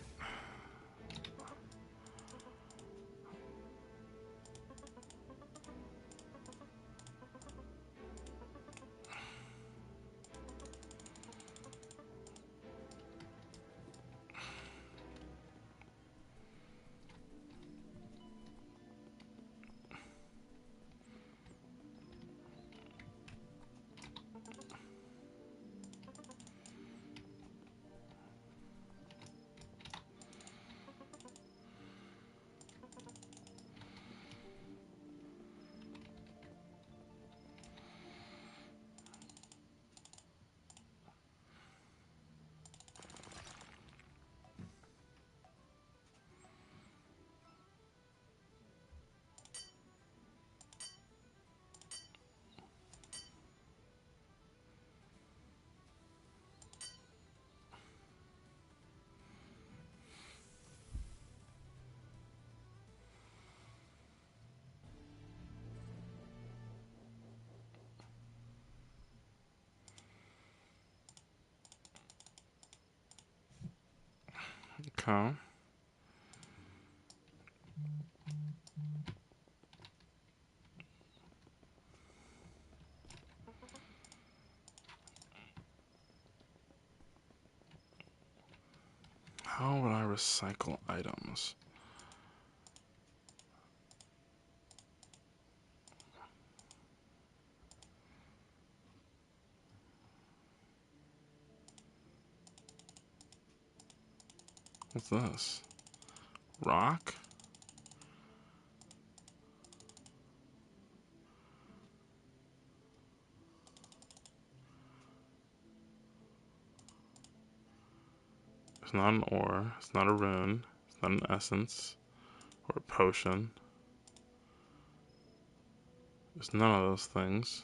Okay. How would I recycle items? What's this? Rock? It's not an ore. It's not a rune. It's not an essence. Or a potion. It's none of those things.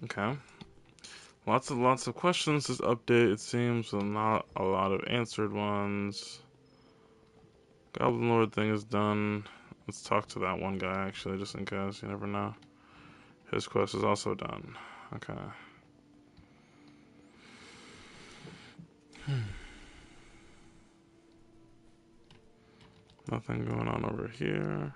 Okay. Lots of questions this update, it seems, but not a lot of answered ones. Goblin Lord thing is done. Let's talk to that one guy, actually, just in case. You never know. His quest is also done. Okay. Nothing going on over here.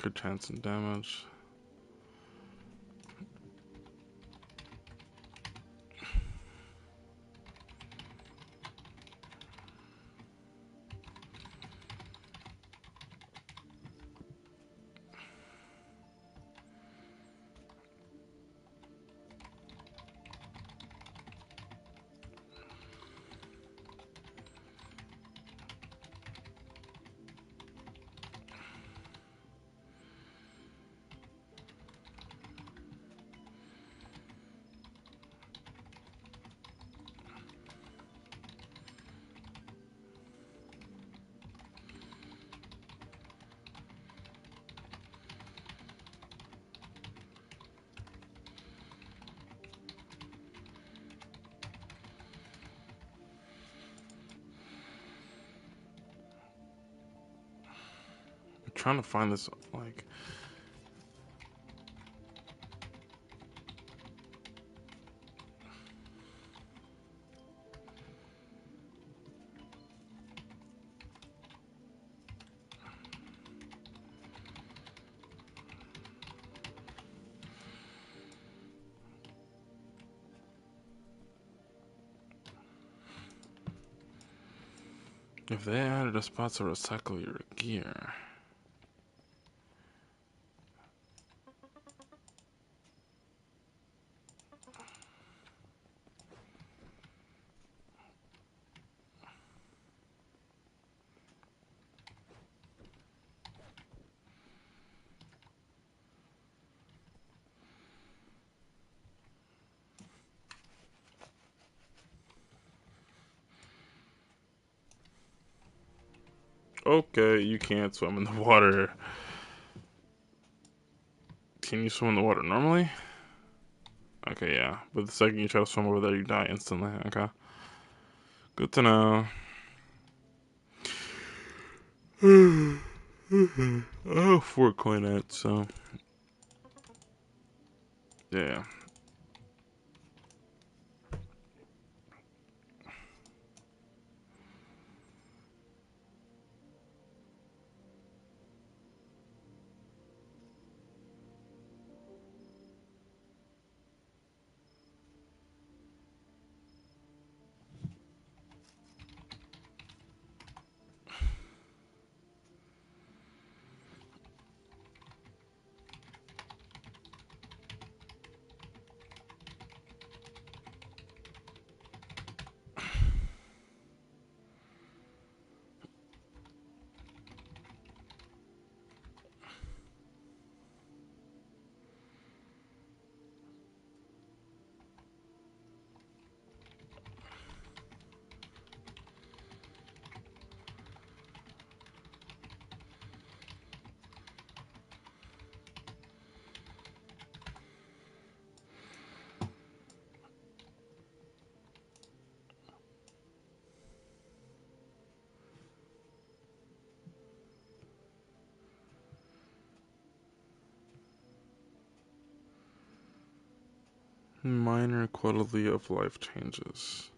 Crit chance and damage. I'm trying to find this, like... If they added a spot to recycle your gear... Okay, you can't swim in the water. Can you swim in the water normally? Okay, yeah. But the second you try to swim over there, you die instantly. Okay. Good to know. Oh, 4 coinette, so... Yeah. Minor quality of life changes.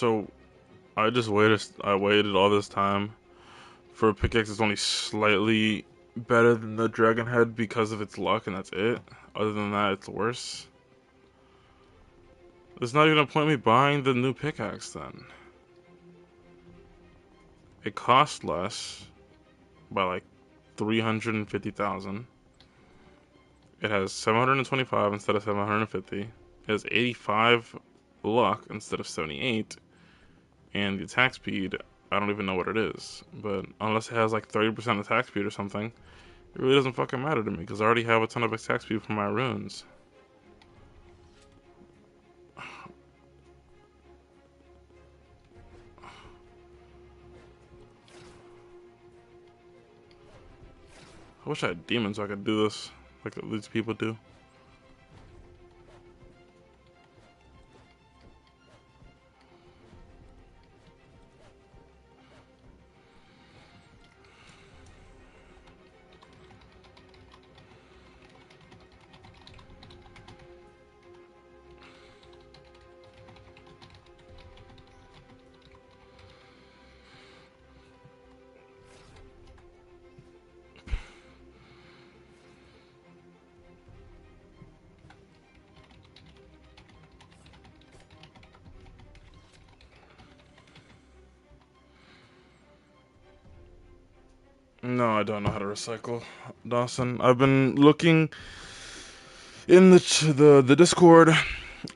So I just waited. I waited all this time for a pickaxe that's only slightly better than the dragon head because of its luck, and that's it. Other than that, it's worse. There's not even a point in me buying the new pickaxe then. It costs less by like 350,000. It has 725 instead of 750. It has 85 luck instead of 78. And the attack speed, I don't even know what it is. But unless it has like 30% attack speed or something, it really doesn't fucking matter to me because I already have a ton of attack speed for my runes. I wish I had demons so I could do this like these people do. No, I don't know how to recycle, Dawson. I've been looking in the Discord.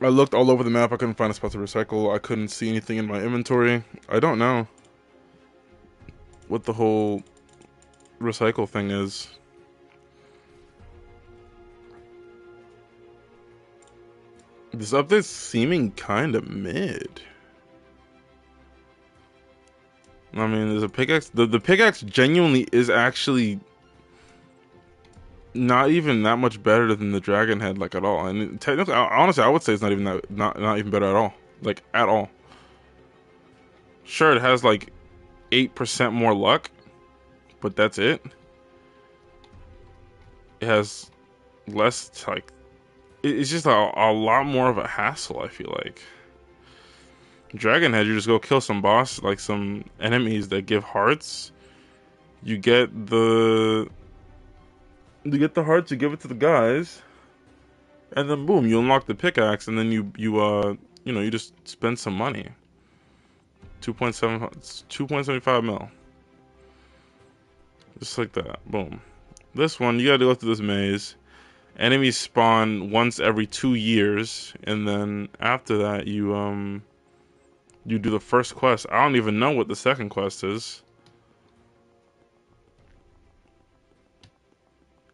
I looked all over the map. I couldn't find a spot to recycle. I couldn't see anything in my inventory. I don't know what the whole recycle thing is. This update's seeming kind of mid. I mean, there's a pickaxe. The pickaxe genuinely is actually not even that much better than the dragon head, like at all. And technically, honestly, I would say it's not even that not even better at all, like at all. Sure, it has like 8% more luck, but that's it. It has less like. It's just a lot more of a hassle. I feel like. Dragon head, you just go kill some boss, like some enemies that give hearts. You get the hearts, you give it to the guys, and then boom, you unlock the pickaxe, and then you just spend some money. 2.75 mil. Just like that. Boom. This one, you gotta go through this maze. Enemies spawn once every 2 years, and then after that you do the first quest. I don't even know what the second quest is,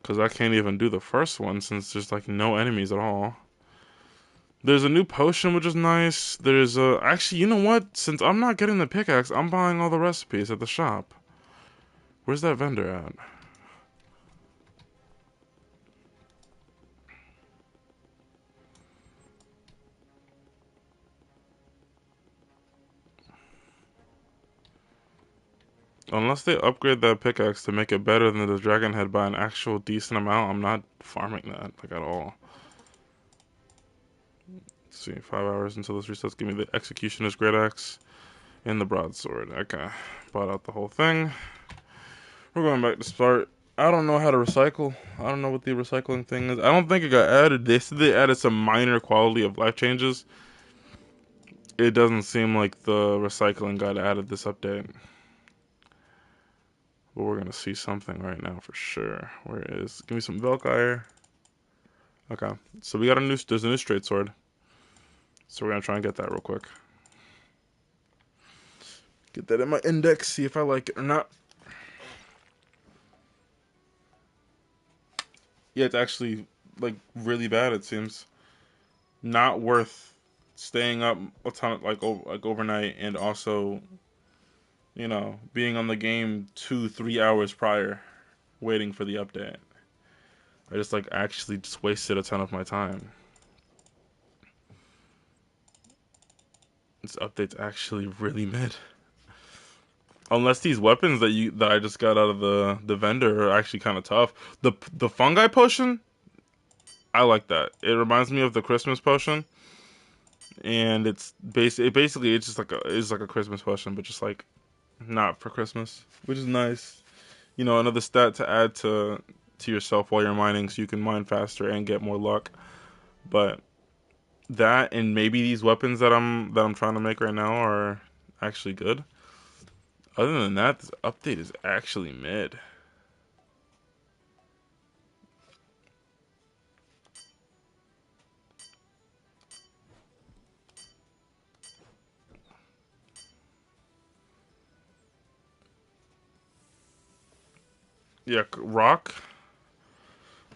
because I can't even do the first one since there's like no enemies at all. There's a new potion, which is nice. There's actually, you know what? Since I'm not getting the pickaxe, I'm buying all the recipes at the shop. Where's that vendor at? Unless they upgrade that pickaxe to make it better than the dragon head by an actual decent amount, I'm not farming that like at all. Let's see, 5 hours until this resets. Give me the executioner's great axe and the broadsword. Okay, bought out the whole thing. We're going back to start. I don't know how to recycle. I don't know what the recycling thing is. I don't think it got added. They said they added some minor quality of life changes. It doesn't seem like the recycling got added this update. But we're gonna see something right now for sure. Where is? Give me some Velkire. Okay, so we got there's a new straight sword. So we're gonna try and get that real quick. Get that in my index, see if I like it or not. Yeah, it's actually like really bad. It seems not worth staying up a ton of, like overnight, and also, being on the game 2-3 hours prior, waiting for the update. I just actually just wasted a ton of my time. This update's actually really mid. Unless these weapons that I just got out of the vendor are actually kind of tough. The fungi potion, I like that. It reminds me of the Christmas potion. and basically it's like a Christmas question, but just like not for Christmas, which is nice. You know, another stat to add to yourself while you're mining, so you can mine faster and get more luck. But that and maybe these weapons that I'm trying to make right now are actually good. Other than that, this update is actually mid. Yeah, rock.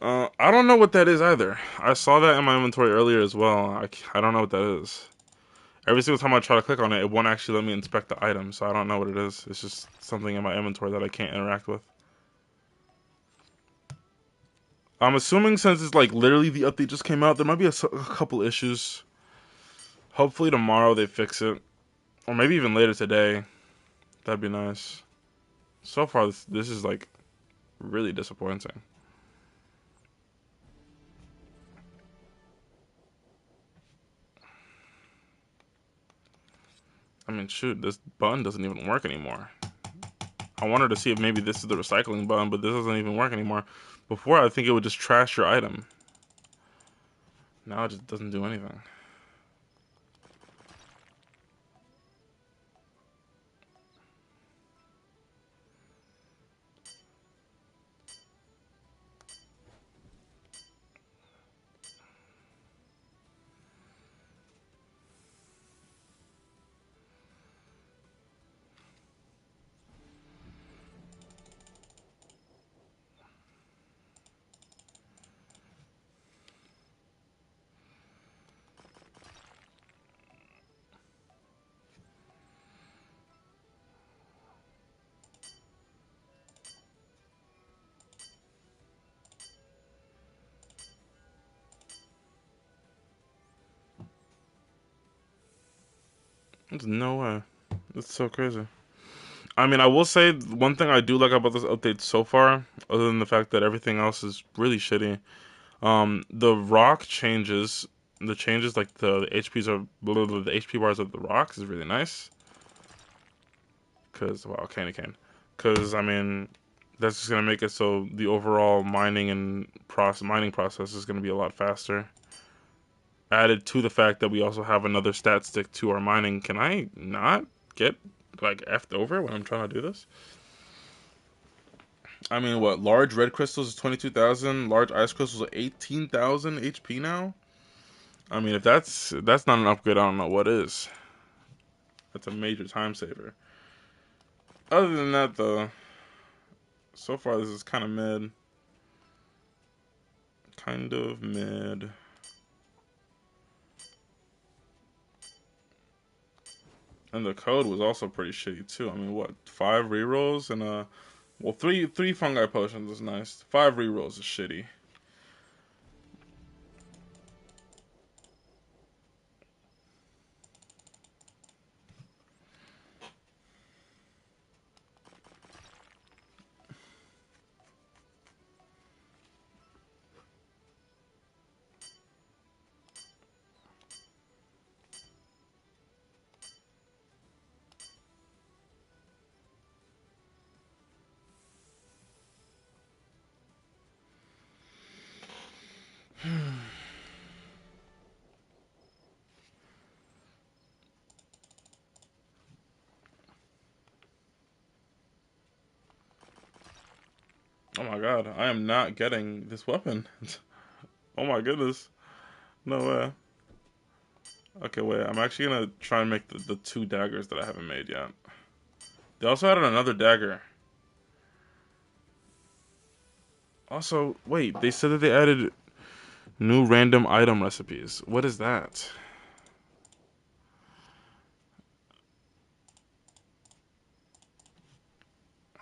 I don't know what that is either. I saw that in my inventory earlier as well. I don't know what that is. Every single time I try to click on it, it won't actually let me inspect the item, so I don't know what it is. It's just something in my inventory that I can't interact with. I'm assuming since it's like literally the update just came out, there might be a couple issues. Hopefully tomorrow they fix it, or maybe even later today. That'd be nice. So far, this is like really disappointing. I mean, shoot, this button doesn't even work anymore. I wanted to see if maybe this is the recycling button, but this doesn't even work anymore. Before, I think it would just trash your item. Now it just doesn't do anything. There's no way. It's so crazy. I mean, I will say one thing I do like about this update so far, other than the fact that everything else is really shitty. The rock changes, the changes like the HPs are the HP bars of the rocks is really nice. Cause wow, candy cane. Cause I mean, that's just gonna make it so the overall mining process is gonna be a lot faster. Added to the fact that we also have another stat stick to our mining. Can I not get like effed over when I'm trying to do this? I mean, what? Large red crystals is 22,000. Large ice crystals are 18,000 HP now. I mean, if that's not an upgrade, I don't know what is. That's a major time saver. Other than that, though, so far this is kind of mid. Kind of mid. And the code was also pretty shitty too. I mean, what? 5 rerolls and well, three fungi potions is nice. 5 rerolls is shitty. Oh my god, I am not getting this weapon. Oh my goodness. No way. Okay, wait. I'm actually gonna try and make the 2 daggers that I haven't made yet. They also added another dagger. Also, wait. They said that they added new random item recipes. What is that?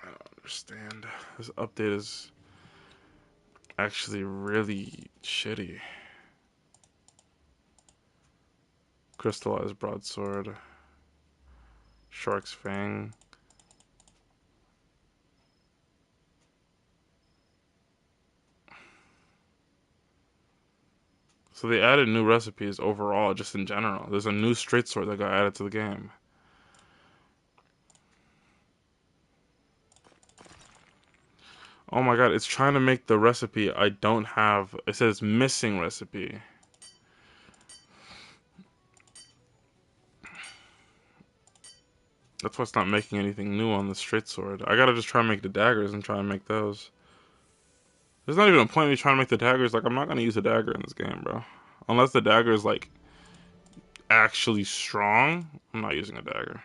I don't understand. This update is actually really shitty. Crystallized broadsword. Shark's fang. So they added new recipes overall, just in general. There's a new straight sword that got added to the game. Oh my god, it's trying to make the recipe I don't have. It says missing recipe. That's why it's not making anything new on the straight sword. I gotta just try and make the daggers and try and make those. There's not even a point in me trying to make the daggers. Like, I'm not gonna use a dagger in this game, bro. Unless the dagger is, like, actually strong, I'm not using a dagger.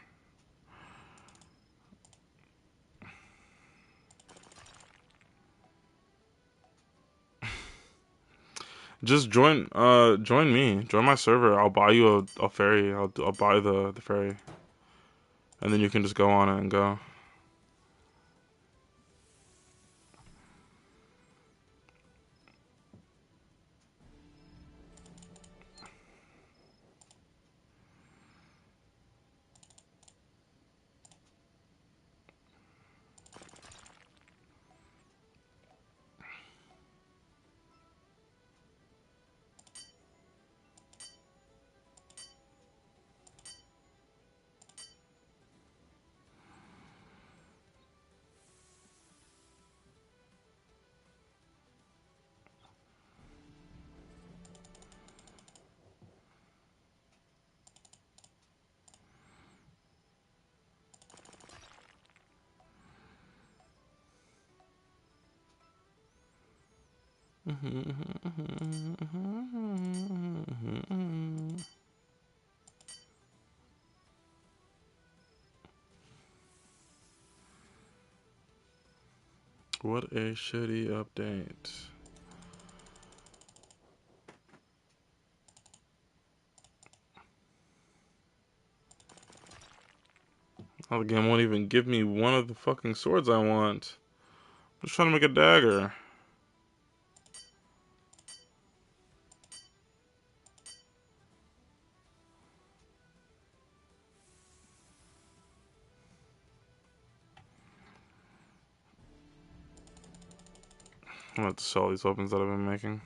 Just join me. Join my server. I'll buy you a ferry. I'll buy the ferry. And then you can just go on it and go. What a shitty update. Oh, the game won't even give me one of the fucking swords I want. I'm just trying to make a dagger. I'm gonna have to sell these weapons that I've been making.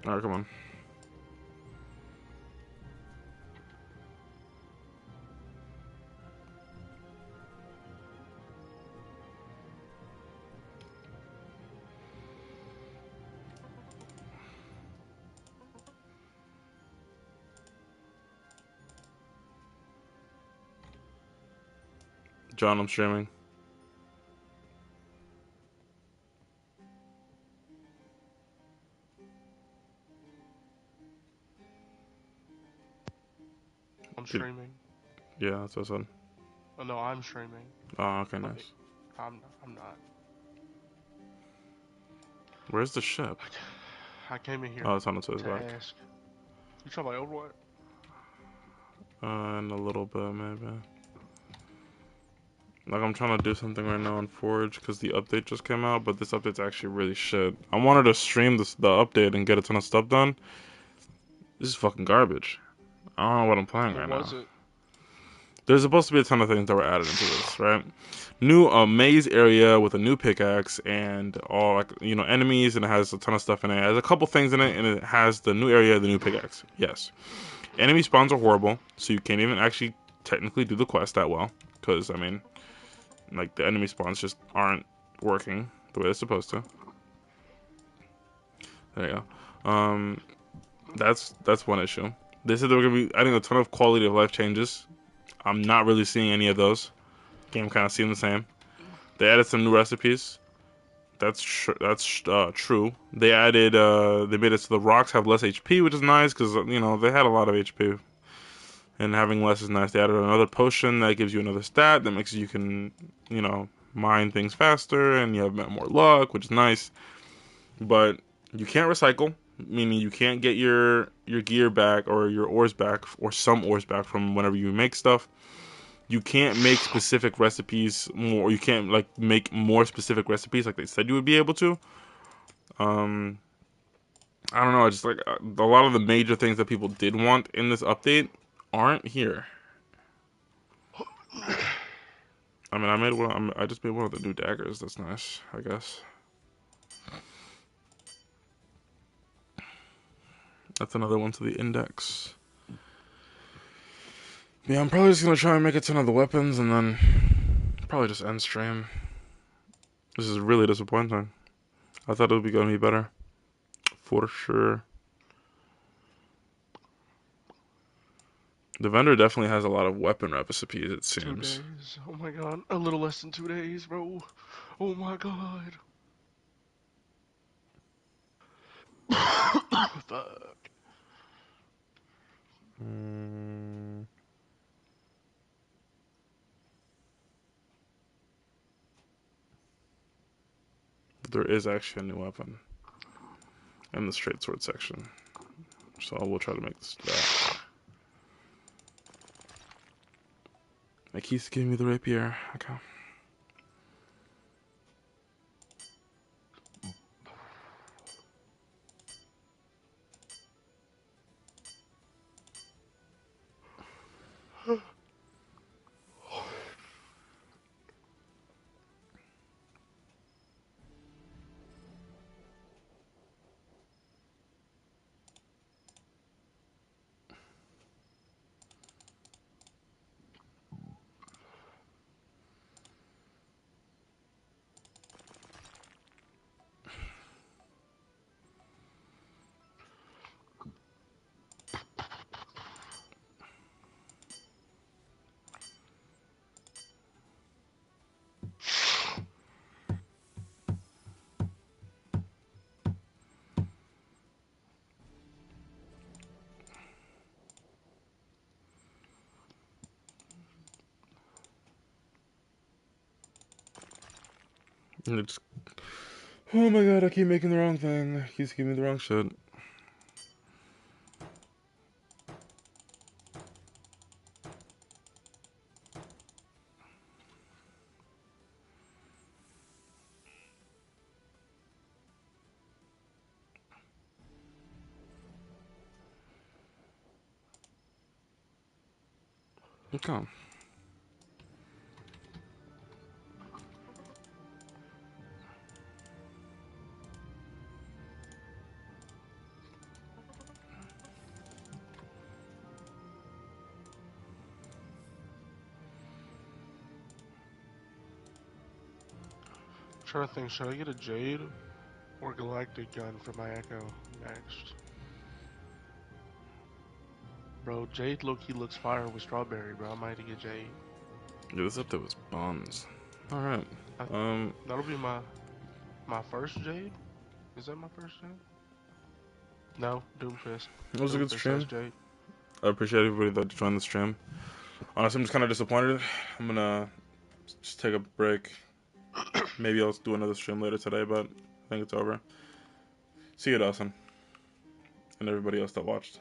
Alright, come on. John, I'm streaming. I'm streaming. Yeah, that's what I said. Oh no, I'm streaming. Oh, okay, nice. I'm not. Where's the ship? I came in here Oh, it's on its way to back. ask. You talking about Overwatch? In a little bit, maybe. Like, I'm trying to do something right now on Forge because the update just came out, but this update's actually really shit. I wanted to stream the update and get a ton of stuff done. This is fucking garbage. I don't know what I'm playing right now. What was it? There's supposed to be a ton of things that were added into this, right? New maze area with a new pickaxe and all, like, you know, enemies, and it has a ton of stuff in it. It has a couple things in it, and it has the new area, the new pickaxe. Yes. Enemy spawns are horrible, so you can't even actually technically do the quest that well. Because, I mean, like, the enemy spawns just aren't working the way they're supposed to. There you go. That's one issue. They said they were going to be adding a ton of quality of life changes. I'm not really seeing any of those. Game kind of seem the same. They added some new recipes. That's true. They added they made it so the rocks have less HP, which is nice because you know they had a lot of HP, and having less is nice. They added another potion that gives you another stat that makes you can mine things faster, and you have more luck, which is nice. But you can't recycle, meaning you can't get your gear back or your ores back or some ores back from whenever you make stuff. you can't make specific recipes more. You can't like make more specific recipes like they said you would be able to. I don't know. It's just like a lot of the major things that people did want in this update aren't here. I mean, I just made one of the new daggers. That's nice, I guess. That's another one to the index. Yeah, I'm probably just gonna try and make a ton of the weapons and then probably just end stream. This is really disappointing. I thought it would be gonna be better. For sure. The vendor definitely has a lot of weapon recipes, it 2 seems. days. Oh my god. A little less than 2 days, bro. Oh my god. Fuck. There is actually a new weapon in the straight sword section. So I will try to make this that. My keys giving me the rapier. Okay. And it's, oh my god, I keep making the wrong thing. It keeps giving me the wrong shit. Okay. Trying to think, should I get a Jade or Galactic gun for my Echo next? Bro, Jade low-key looks fire with Strawberry, bro. I might have to get Jade. Yeah, this update was buns. Alright. That'll be my first Jade? Is that my first Jade? No, Doomfist. It was a good Doomfist stream. has Jade. I appreciate everybody that joined the stream. Honestly, I'm just kind of disappointed. I'm gonna just take a break. Maybe I'll do another stream later today, but I think it's over. See you, Dawson. And everybody else that watched.